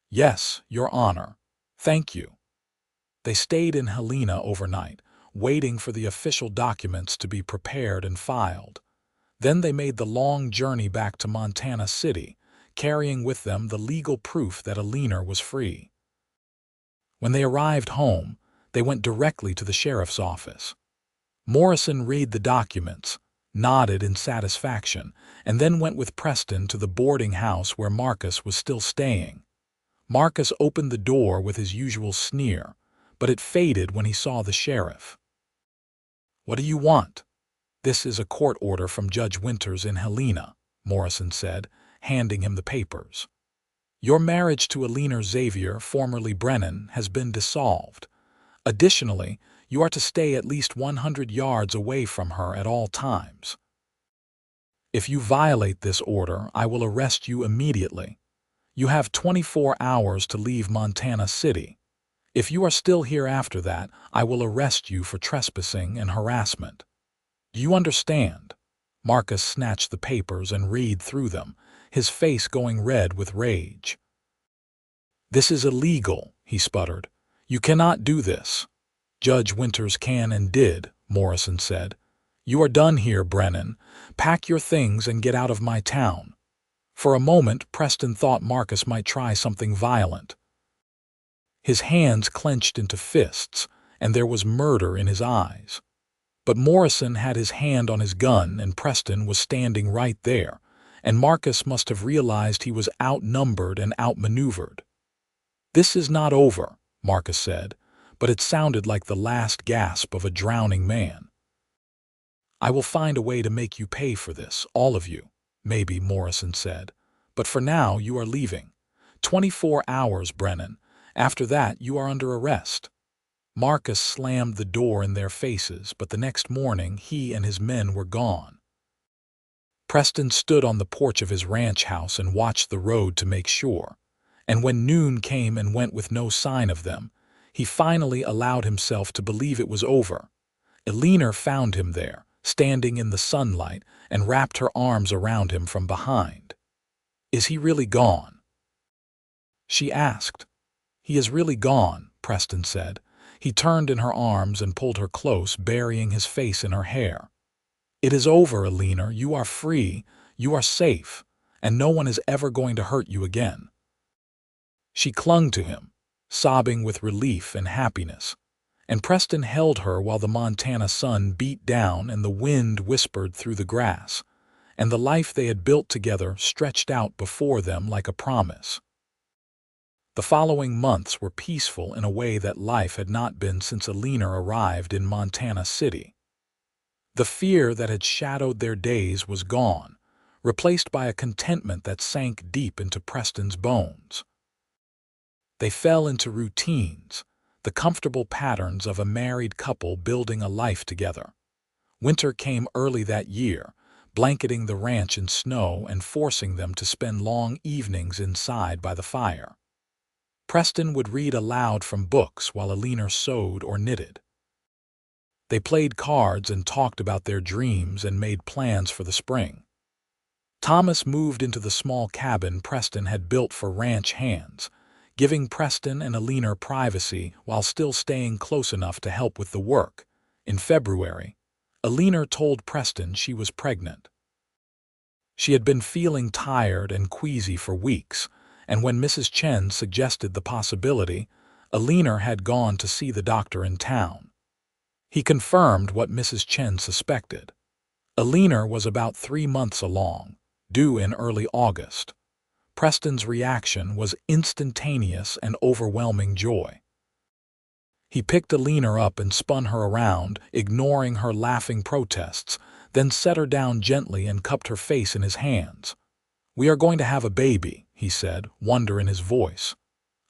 "Yes, Your Honor. Thank you." They stayed in Helena overnight, waiting for the official documents to be prepared and filed. Then they made the long journey back to Montana City, carrying with them the legal proof that Eleanor was free. When they arrived home, they went directly to the sheriff's office. Morrison read the documents, nodded in satisfaction, and then went with Preston to the boarding house where Marcus was still staying. Marcus opened the door with his usual sneer, but it faded when he saw the sheriff. "What do you want?" "This is a court order from Judge Winters in Helena," Morrison said, handing him the papers. "Your marriage to Eleanor Xavier, formerly Brennan, has been dissolved. Additionally, you are to stay at least 100 yards away from her at all times. If you violate this order, I will arrest you immediately. You have 24 hours to leave Montana City. If you are still here after that, I will arrest you for trespassing and harassment. Do you understand?" Marcus snatched the papers and read through them, his face going red with rage. "This is illegal," he sputtered. "You cannot do this." "Judge Winters can and did," Morrison said. "You are done here, Brennan. Pack your things and get out of my town." For a moment, Preston thought Marcus might try something violent. His hands clenched into fists, and there was murder in his eyes. But Morrison had his hand on his gun, and Preston was standing right there, and Marcus must have realized he was outnumbered and outmaneuvered. "This is not over," Marcus said, but it sounded like the last gasp of a drowning man. "I will find a way to make you pay for this, all of you," maybe, Morrison said. "But for now, you are leaving. 24 hours, Brennan. After that, you are under arrest." Marcus slammed the door in their faces, but the next morning he and his men were gone. Preston stood on the porch of his ranch house and watched the road to make sure, and when noon came and went with no sign of them, he finally allowed himself to believe it was over. Eleanor found him there, standing in the sunlight, and wrapped her arms around him from behind. "Is he really gone?" she asked. "He is really gone," Preston said. He turned in her arms and pulled her close, burying his face in her hair. "It is over, Eleanor. You are free, you are safe, and no one is ever going to hurt you again." She clung to him, sobbing with relief and happiness, and Preston held her while the Montana sun beat down and the wind whispered through the grass, and the life they had built together stretched out before them like a promise. The following months were peaceful in a way that life had not been since Eleanor arrived in Montana City. The fear that had shadowed their days was gone, replaced by a contentment that sank deep into Preston's bones. They fell into routines, the comfortable patterns of a married couple building a life together. Winter came early that year, blanketing the ranch in snow and forcing them to spend long evenings inside by the fire. Preston would read aloud from books while Eleanor sewed or knitted. They played cards and talked about their dreams and made plans for the spring. Thomas moved into the small cabin Preston had built for ranch hands, giving Preston and Eleanor privacy while still staying close enough to help with the work. In February, Eleanor told Preston she was pregnant. She had been feeling tired and queasy for weeks, and when Mrs. Chen suggested the possibility, Eleanor had gone to see the doctor in town. He confirmed what Mrs. Chen suspected. Eleanor was about 3 months along, due in early August. Preston's reaction was instantaneous and overwhelming joy. He picked Eleanor up and spun her around, ignoring her laughing protests, then set her down gently and cupped her face in his hands. "We are going to have a baby," he said, wonder in his voice.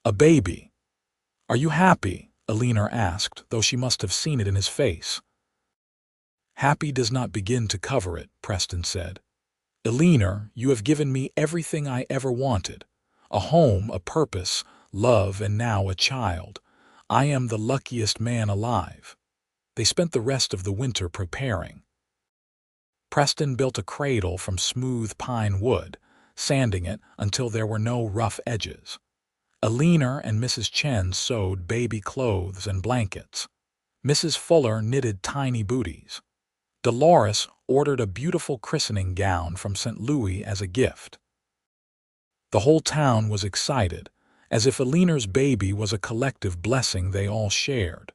"A baby." "Are you happy?" Eleanor asked, though she must have seen it in his face. "Happy does not begin to cover it," Preston said. "Eleanor, you have given me everything I ever wanted. A home, a purpose, love, and now a child. I am the luckiest man alive." They spent the rest of the winter preparing. Preston built a cradle from smooth pine wood, sanding it until there were no rough edges. Eleanor and Mrs. Chen sewed baby clothes and blankets. Mrs. Fuller knitted tiny booties. Dolores ordered a beautiful christening gown from St. Louis as a gift. The whole town was excited, as if Eleanor's baby was a collective blessing they all shared.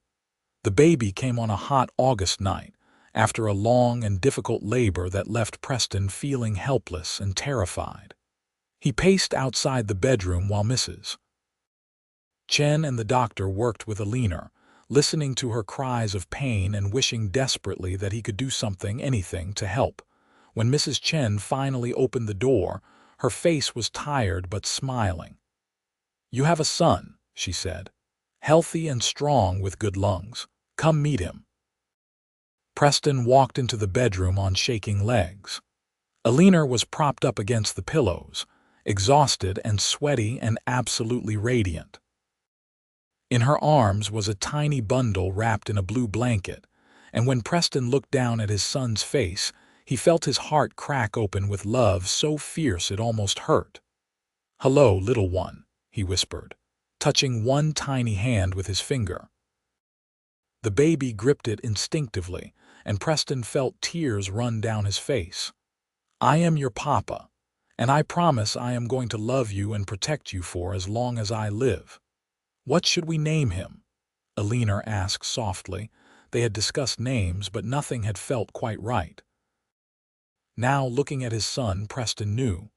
The baby came on a hot August night, after a long and difficult labor that left Preston feeling helpless and terrified. He paced outside the bedroom while Mrs. Chen and the doctor worked with Eleanor, listening to her cries of pain and wishing desperately that he could do something, anything, to help. When Mrs. Chen finally opened the door, her face was tired but smiling. "You have a son," she said. "Healthy and strong with good lungs. Come meet him." Preston walked into the bedroom on shaking legs. Eleanor was propped up against the pillows, exhausted and sweaty and absolutely radiant. In her arms was a tiny bundle wrapped in a blue blanket, and when Preston looked down at his son's face, he felt his heart crack open with love so fierce it almost hurt. "Hello, little one," he whispered, touching one tiny hand with his finger. The baby gripped it instinctively, and Preston felt tears run down his face. "I am your papa, and I promise I am going to love you and protect you for as long as I live." "What should we name him?" Eleanor asked softly. They had discussed names, but nothing had felt quite right. Now, looking at his son, Preston knew.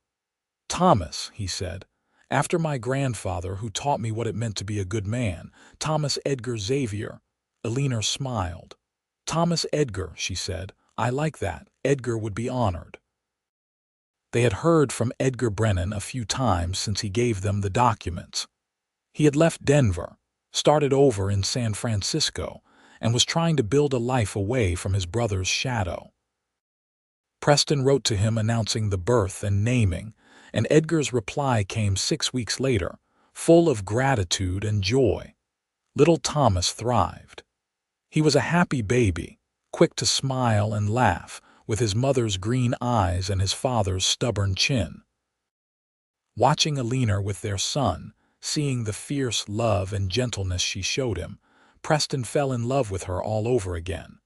"Thomas," he said, "after my grandfather who taught me what it meant to be a good man, Thomas Edgar Xavier." Eleanor smiled. "Thomas Edgar," she said. "I like that. Edgar would be honored." They had heard from Edgar Brennan a few times since he gave them the documents. He had left Denver, started over in San Francisco, and was trying to build a life away from his brother's shadow. Preston wrote to him announcing the birth and naming, and Edgar's reply came 6 weeks later, full of gratitude and joy. Little Thomas thrived. He was a happy baby, quick to smile and laugh, with his mother's green eyes and his father's stubborn chin. Watching Eleanor with their son, seeing the fierce love and gentleness she showed him, Preston fell in love with her all over again.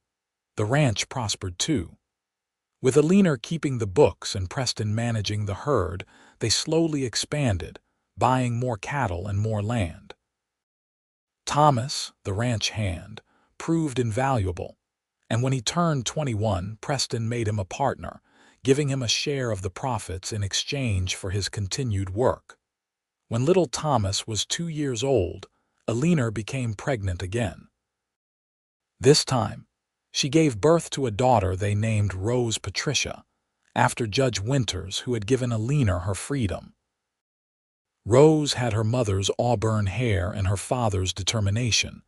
The ranch prospered too. With Eleanor keeping the books and Preston managing the herd, they slowly expanded, buying more cattle and more land. Thomas, the ranch hand, proved invaluable, and when he turned 21, Preston made him a partner, giving him a share of the profits in exchange for his continued work. When little Thomas was 2 years old, Eleanor became pregnant again. This time, she gave birth to a daughter they named Rose Patricia, after Judge Winters, who had given Eleanor her freedom. Rose had her mother's auburn hair and her father's determination,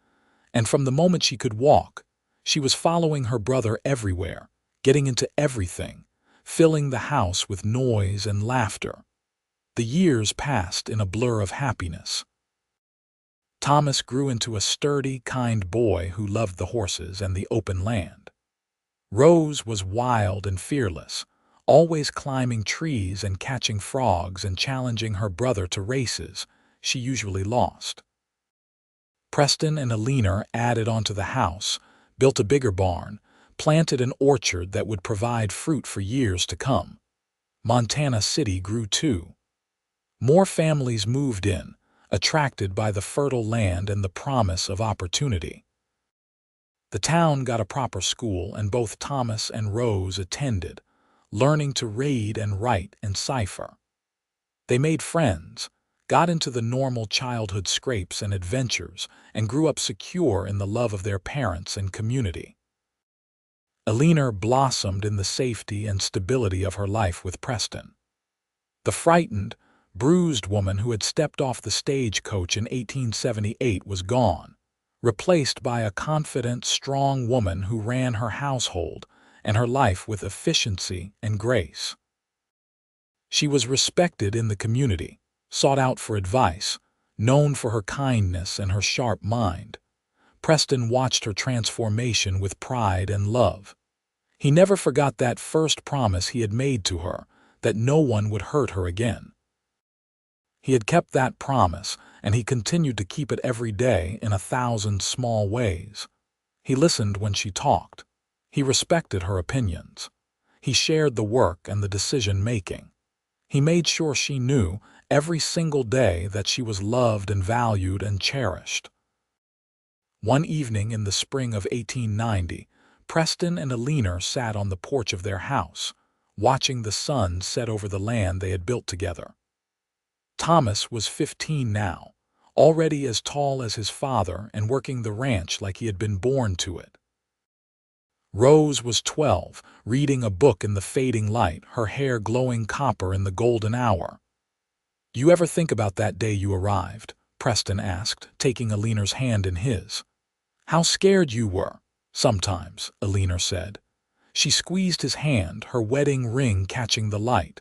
and from the moment she could walk, she was following her brother everywhere, getting into everything, filling the house with noise and laughter. The years passed in a blur of happiness. Thomas grew into a sturdy, kind boy who loved the horses and the open land. Rose was wild and fearless, always climbing trees and catching frogs and challenging her brother to races she usually lost. Preston and Eleanor added onto the house, built a bigger barn, planted an orchard that would provide fruit for years to come. Montana City grew too. More families moved in, attracted by the fertile land and the promise of opportunity. The town got a proper school, and both Thomas and Rose attended, learning to read and write and cipher. They made friends, got into the normal childhood scrapes and adventures, and grew up secure in the love of their parents and community. Eleanor blossomed in the safety and stability of her life with Preston. The frightened, bruised woman who had stepped off the stagecoach in 1878 was gone, replaced by a confident, strong woman who ran her household and her life with efficiency and grace. She was respected in the community, sought out for advice, known for her kindness and her sharp mind. Preston watched her transformation with pride and love. He never forgot that first promise he had made to her, that no one would hurt her again. He had kept that promise, and he continued to keep it every day in 1,000 small ways. He listened when she talked. He respected her opinions. He shared the work and the decision-making. He made sure she knew every single day that she was loved and valued and cherished. One evening in the spring of 1890, Preston and Eleanor sat on the porch of their house, watching the sun set over the land they had built together. Thomas was 15 now, already as tall as his father and working the ranch like he had been born to it. Rose was 12, reading a book in the fading light, her hair glowing copper in the golden hour. "Do you ever think about that day you arrived?" Preston asked, taking Eleanor's hand in his. "How scared you were." "Sometimes," Eleanor said. She squeezed his hand, her wedding ring catching the light.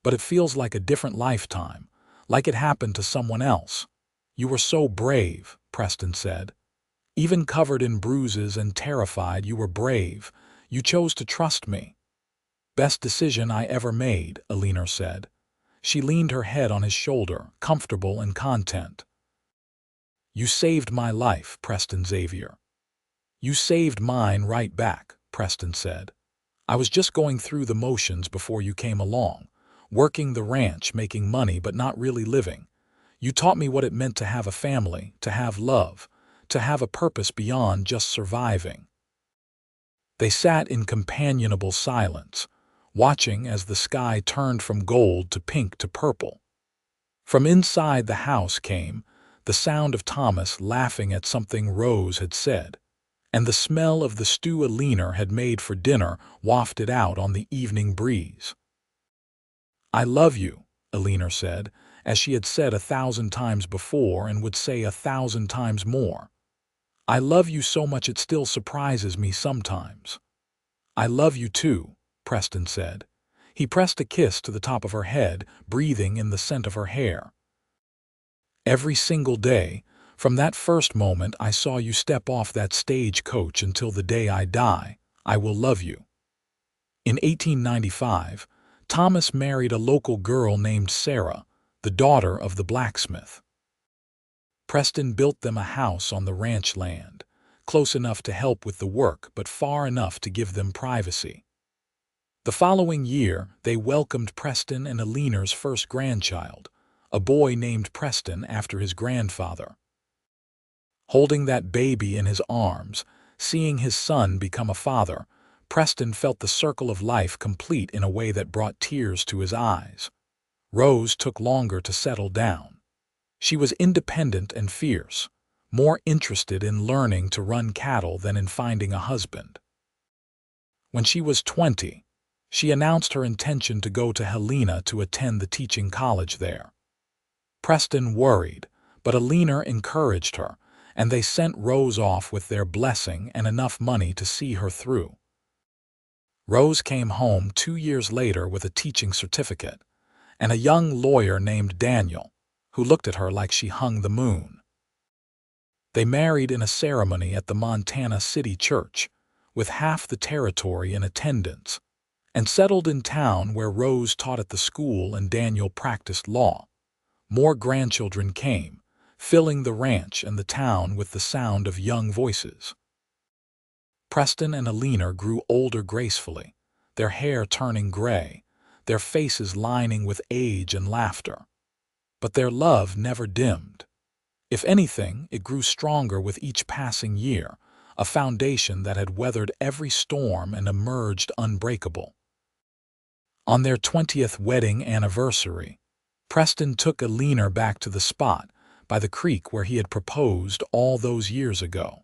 "But it feels like a different lifetime, like it happened to someone else." "You were so brave," Preston said. "Even covered in bruises and terrified, you were brave. You chose to trust me." "Best decision I ever made," Eleanor said. She leaned her head on his shoulder, comfortable and content. "You saved my life, Preston Xavier. "You saved mine right back," Preston said. "I was just going through the motions before you came along, working the ranch, making money but not really living. You taught me what it meant to have a family, to have love, to have a purpose beyond just surviving." They sat in companionable silence, watching as the sky turned from gold to pink to purple. From inside the house came the sound of Thomas laughing at something Rose had said, and the smell of the stew Eleanor had made for dinner wafted out on the evening breeze. "I love you," Eleanor said, as she had said 1,000 times before and would say 1,000 times more. "I love you so much it still surprises me sometimes." "I love you too," Preston said. He pressed a kiss to the top of her head, breathing in the scent of her hair. "Every single day, from that first moment I saw you step off that stagecoach until the day I die, I will love you." In 1895, Thomas married a local girl named Sarah, the daughter of the blacksmith. Preston built them a house on the ranch land, close enough to help with the work but far enough to give them privacy. The following year, they welcomed Preston and Eleanor's first grandchild, a boy named Preston after his grandfather. Holding that baby in his arms, seeing his son become a father, Preston felt the circle of life complete in a way that brought tears to his eyes. Rose took longer to settle down. She was independent and fierce, more interested in learning to run cattle than in finding a husband. When she was 20, she announced her intention to go to Helena to attend the teaching college there. Preston worried, but Eleanor encouraged her, and they sent Rose off with their blessing and enough money to see her through. Rose came home 2 years later with a teaching certificate, and a young lawyer named Daniel, who looked at her like she hung the moon. They married in a ceremony at the Montana City Church, with half the territory in attendance, and settled in town where Rose taught at the school and Daniel practiced law. More grandchildren came, filling the ranch and the town with the sound of young voices. Preston and Eleanor grew older gracefully, their hair turning gray, their faces lining with age and laughter. But their love never dimmed. If anything, it grew stronger with each passing year, a foundation that had weathered every storm and emerged unbreakable. On their 20th wedding anniversary, Preston took Eleanor back to the spot by the creek where he had proposed all those years ago.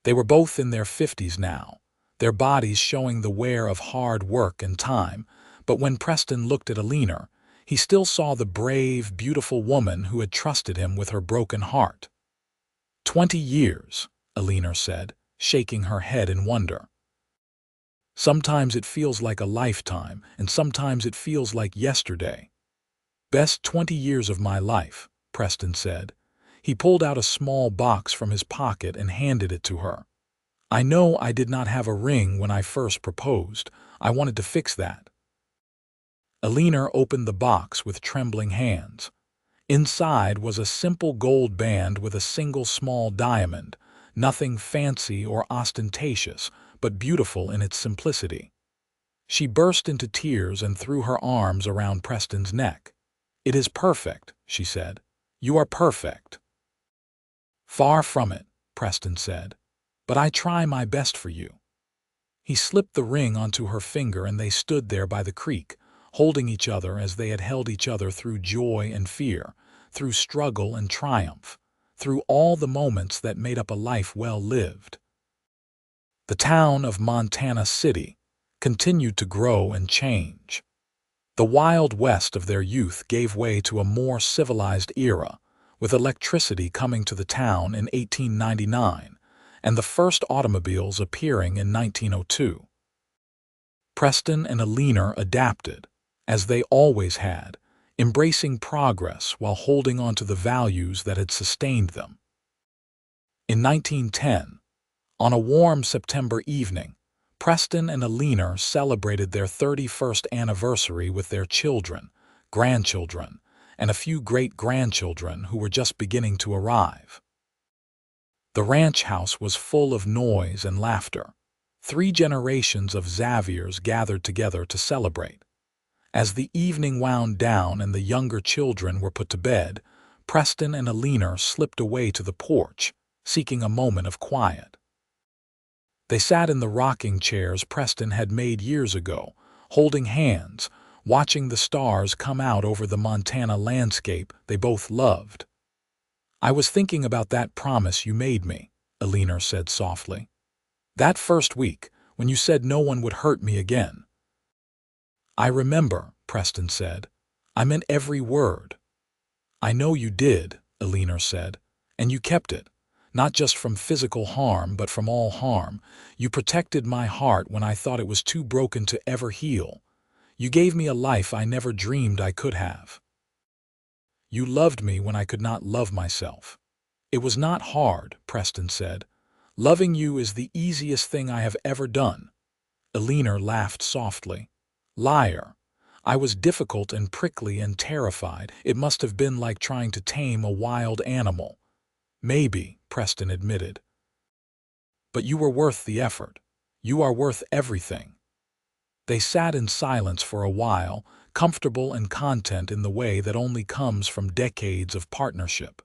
They were both in their 50s now, their bodies showing the wear of hard work and time, but when Preston looked at Eleanor, he still saw the brave, beautiful woman who had trusted him with her broken heart. 20 years, Eleanor said, shaking her head in wonder. "Sometimes it feels like a lifetime, and sometimes it feels like yesterday." "Best 20 years of my life," Preston said. He pulled out a small box from his pocket and handed it to her. "I know I did not have a ring when I first proposed. I wanted to fix that." Eleanor opened the box with trembling hands. Inside was a simple gold band with a single small diamond, nothing fancy or ostentatious, but beautiful in its simplicity. She burst into tears and threw her arms around Preston's neck. "It is perfect," she said. "You are perfect." "Far from it," Preston said, "but I try my best for you." He slipped the ring onto her finger and they stood there by the creek, holding each other as they had held each other through joy and fear, through struggle and triumph, through all the moments that made up a life well lived. The town of Montana City continued to grow and change. The Wild West of their youth gave way to a more civilized era, with electricity coming to the town in 1899 and the first automobiles appearing in 1902. Preston and Eleanor adapted, as they always had, embracing progress while holding on to the values that had sustained them. In 1910, on a warm September evening, Preston and Eleanor celebrated their 31st anniversary with their children, grandchildren, and a few great-grandchildren who were just beginning to arrive. The ranch house was full of noise and laughter. 3 generations of Xaviers gathered together to celebrate. As the evening wound down and the younger children were put to bed, Preston and Eleanor slipped away to the porch, seeking a moment of quiet. They sat in the rocking chairs Preston had made years ago, holding hands, watching the stars come out over the Montana landscape they both loved. "I was thinking about that promise you made me," Eleanor said softly. "That first week, when you said no one would hurt me again." "I remember," Preston said. "I meant every word." "I know you did," Eleanor said, "and you kept it. Not just from physical harm, but from all harm. You protected my heart when I thought it was too broken to ever heal. You gave me a life I never dreamed I could have. You loved me when I could not love myself." "It was not hard," Preston said. "Loving you is the easiest thing I have ever done." Eleanor laughed softly. "Liar. I was difficult and prickly and terrified. It must have been like trying to tame a wild animal." "Maybe," Preston admitted. "But you were worth the effort. You are worth everything." They sat in silence for a while, comfortable and content in the way that only comes from decades of partnership.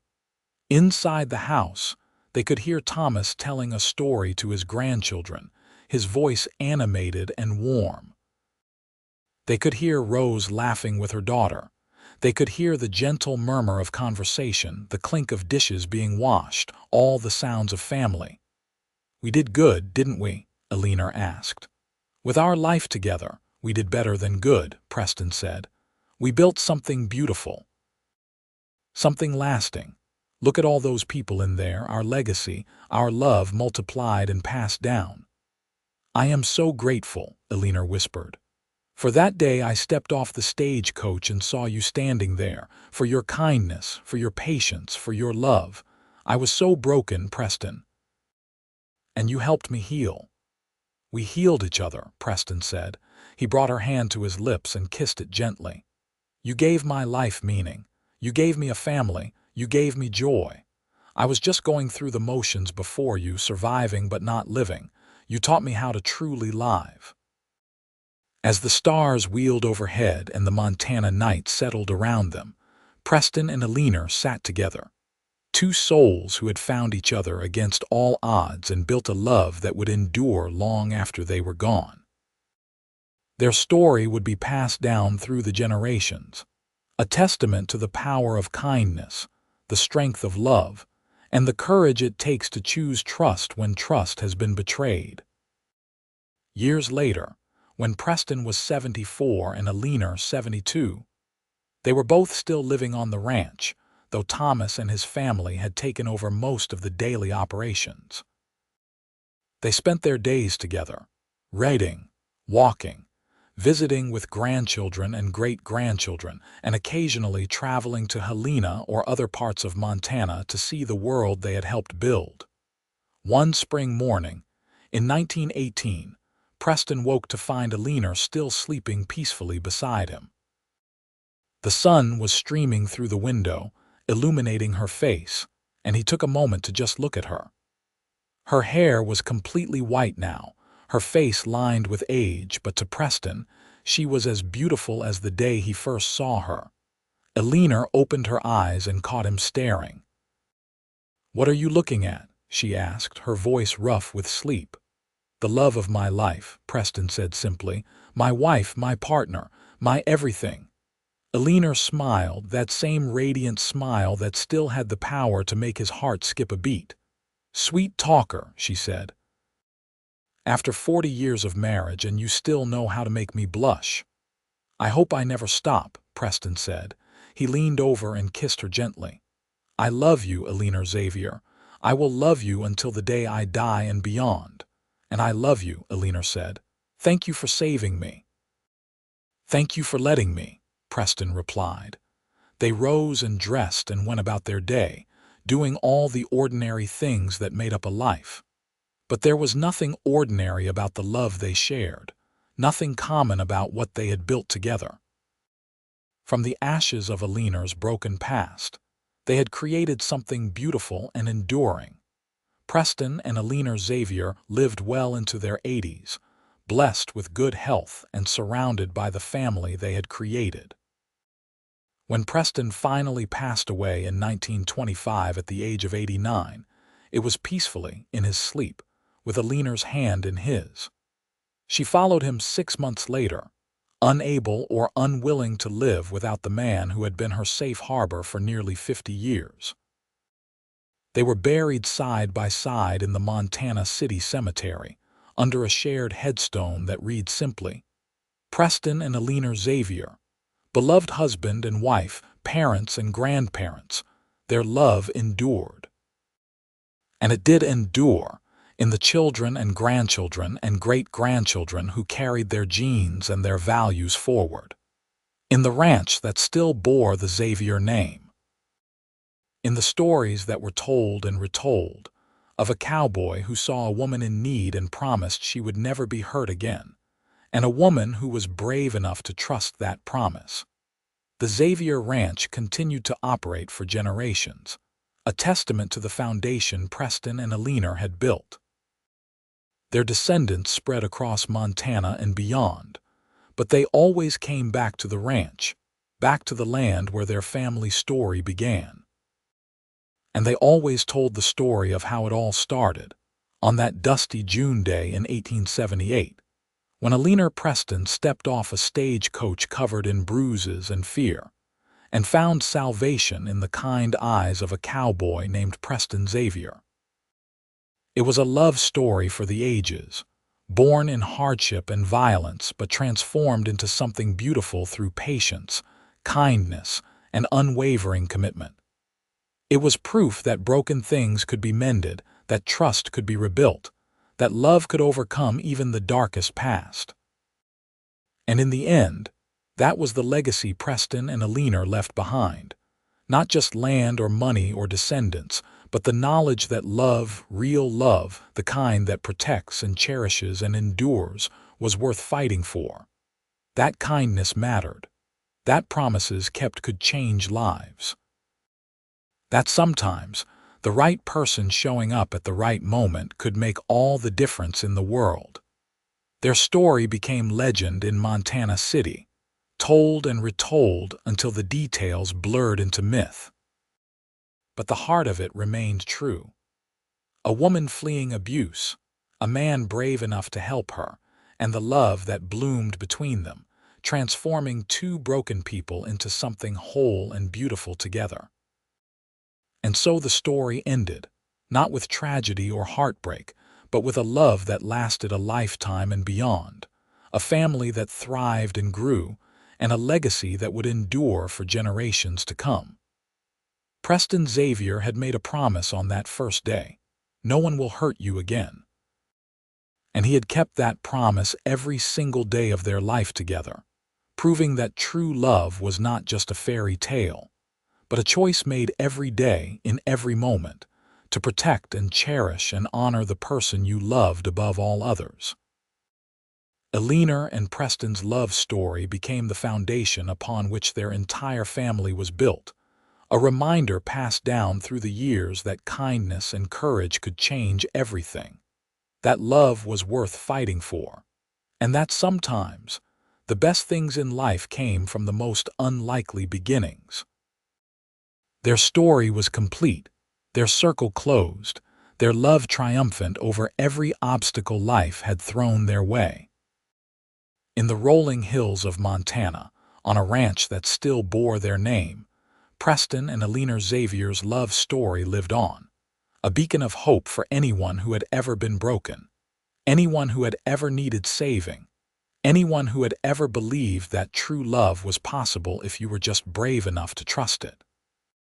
Inside the house, they could hear Thomas telling a story to his grandchildren, his voice animated and warm. They could hear Rose laughing with her daughter. They could hear the gentle murmur of conversation, the clink of dishes being washed, all the sounds of family. "We did good, didn't we?" Eleanor asked. "With our life together, we did better than good," Preston said. "We built something beautiful. Something lasting. Look at all those people in there, our legacy, our love multiplied and passed down." "I am so grateful," Eleanor whispered. "For that day I stepped off the stagecoach and saw you standing there, for your kindness, for your patience, for your love. I was so broken, Preston. And you helped me heal." "We healed each other," Preston said. He brought her hand to his lips and kissed it gently. "You gave my life meaning. You gave me a family. You gave me joy. I was just going through the motions before you, surviving but not living. You taught me how to truly live." As the stars wheeled overhead and the Montana night settled around them, Preston and Eleanor sat together. 2 souls who had found each other against all odds and built a love that would endure long after they were gone. Their story would be passed down through the generations, a testament to the power of kindness, the strength of love, and the courage it takes to choose trust when trust has been betrayed. Years later, when Preston was 74 and Eleanor 72, they were both still living on the ranch, though Thomas and his family had taken over most of the daily operations. They spent their days together, reading, walking, visiting with grandchildren and great-grandchildren, and occasionally traveling to Helena or other parts of Montana to see the world they had helped build. One spring morning, in 1918, Preston woke to find Eleanor still sleeping peacefully beside him. The sun was streaming through the window, illuminating her face, and he took a moment to just look at her. Her hair was completely white now, her face lined with age, but to Preston, she was as beautiful as the day he first saw her. Eleanor opened her eyes and caught him staring. "What are you looking at?" she asked, her voice rough with sleep. "The love of my life," Preston said simply. "My wife, my partner, my everything." Eleanor smiled, that same radiant smile that still had the power to make his heart skip a beat. "Sweet talker," she said. "After 40 years of marriage and you still know how to make me blush." "I hope I never stop," Preston said. He leaned over and kissed her gently. "I love you, Eleanor Xavier. I will love you until the day I die and beyond." "And I love you," Eleanor said. "Thank you for saving me." "Thank you for letting me," Preston replied. They rose and dressed and went about their day, doing all the ordinary things that made up a life. But there was nothing ordinary about the love they shared, nothing common about what they had built together. From the ashes of Eleanor's broken past, they had created something beautiful and enduring. Preston and Eleanor Xavier lived well into their 80s, blessed with good health and surrounded by the family they had created. When Preston finally passed away in 1925 at the age of 89, it was peacefully in his sleep, with Eleanor's hand in his. She followed him 6 months later, unable or unwilling to live without the man who had been her safe harbor for nearly 50 years. They were buried side by side in the Montana City Cemetery, under a shared headstone that reads simply, Preston and Eleanor Xavier, beloved husband and wife, parents and grandparents, their love endured. And it did endure in the children and grandchildren and great-grandchildren who carried their genes and their values forward, in the ranch that still bore the Xavier name, in the stories that were told and retold of a cowboy who saw a woman in need and promised she would never be hurt again, and a woman who was brave enough to trust that promise. The Xavier Ranch continued to operate for generations, a testament to the foundation Preston and Eleanor had built. Their descendants spread across Montana and beyond, but they always came back to the ranch, back to the land where their family story began. And they always told the story of how it all started, on that dusty June day in 1878, when Eleanor Preston stepped off a stagecoach covered in bruises and fear, and found salvation in the kind eyes of a cowboy named Preston Xavier. It was a love story for the ages, born in hardship and violence but transformed into something beautiful through patience, kindness, and unwavering commitment. It was proof that broken things could be mended, that trust could be rebuilt, that love could overcome even the darkest past. And in the end, that was the legacy Preston and Eleanor left behind. Not just land or money or descendants, but the knowledge that love, real love, the kind that protects and cherishes and endures, was worth fighting for. That kindness mattered. That promises kept could change lives. That sometimes the right person showing up at the right moment could make all the difference in the world. Their story became legend in Montana City, told and retold until the details blurred into myth. But the heart of it remained true. A woman fleeing abuse, a man brave enough to help her, and the love that bloomed between them, transforming two broken people into something whole and beautiful together. And so the story ended, not with tragedy or heartbreak, but with a love that lasted a lifetime and beyond, a family that thrived and grew, and a legacy that would endure for generations to come. Preston Xavier had made a promise on that first day: no one will hurt you again. And he had kept that promise every single day of their life together, proving that true love was not just a fairy tale, but a choice made every day, in every moment, to protect and cherish and honor the person you loved above all others. Eleanor and Preston's love story became the foundation upon which their entire family was built, a reminder passed down through the years that kindness and courage could change everything, that love was worth fighting for, and that sometimes the best things in life came from the most unlikely beginnings. Their story was complete, their circle closed, their love triumphant over every obstacle life had thrown their way. In the rolling hills of Montana, on a ranch that still bore their name, Preston and Eleanor Xavier's love story lived on, a beacon of hope for anyone who had ever been broken, anyone who had ever needed saving, anyone who had ever believed that true love was possible if you were just brave enough to trust it.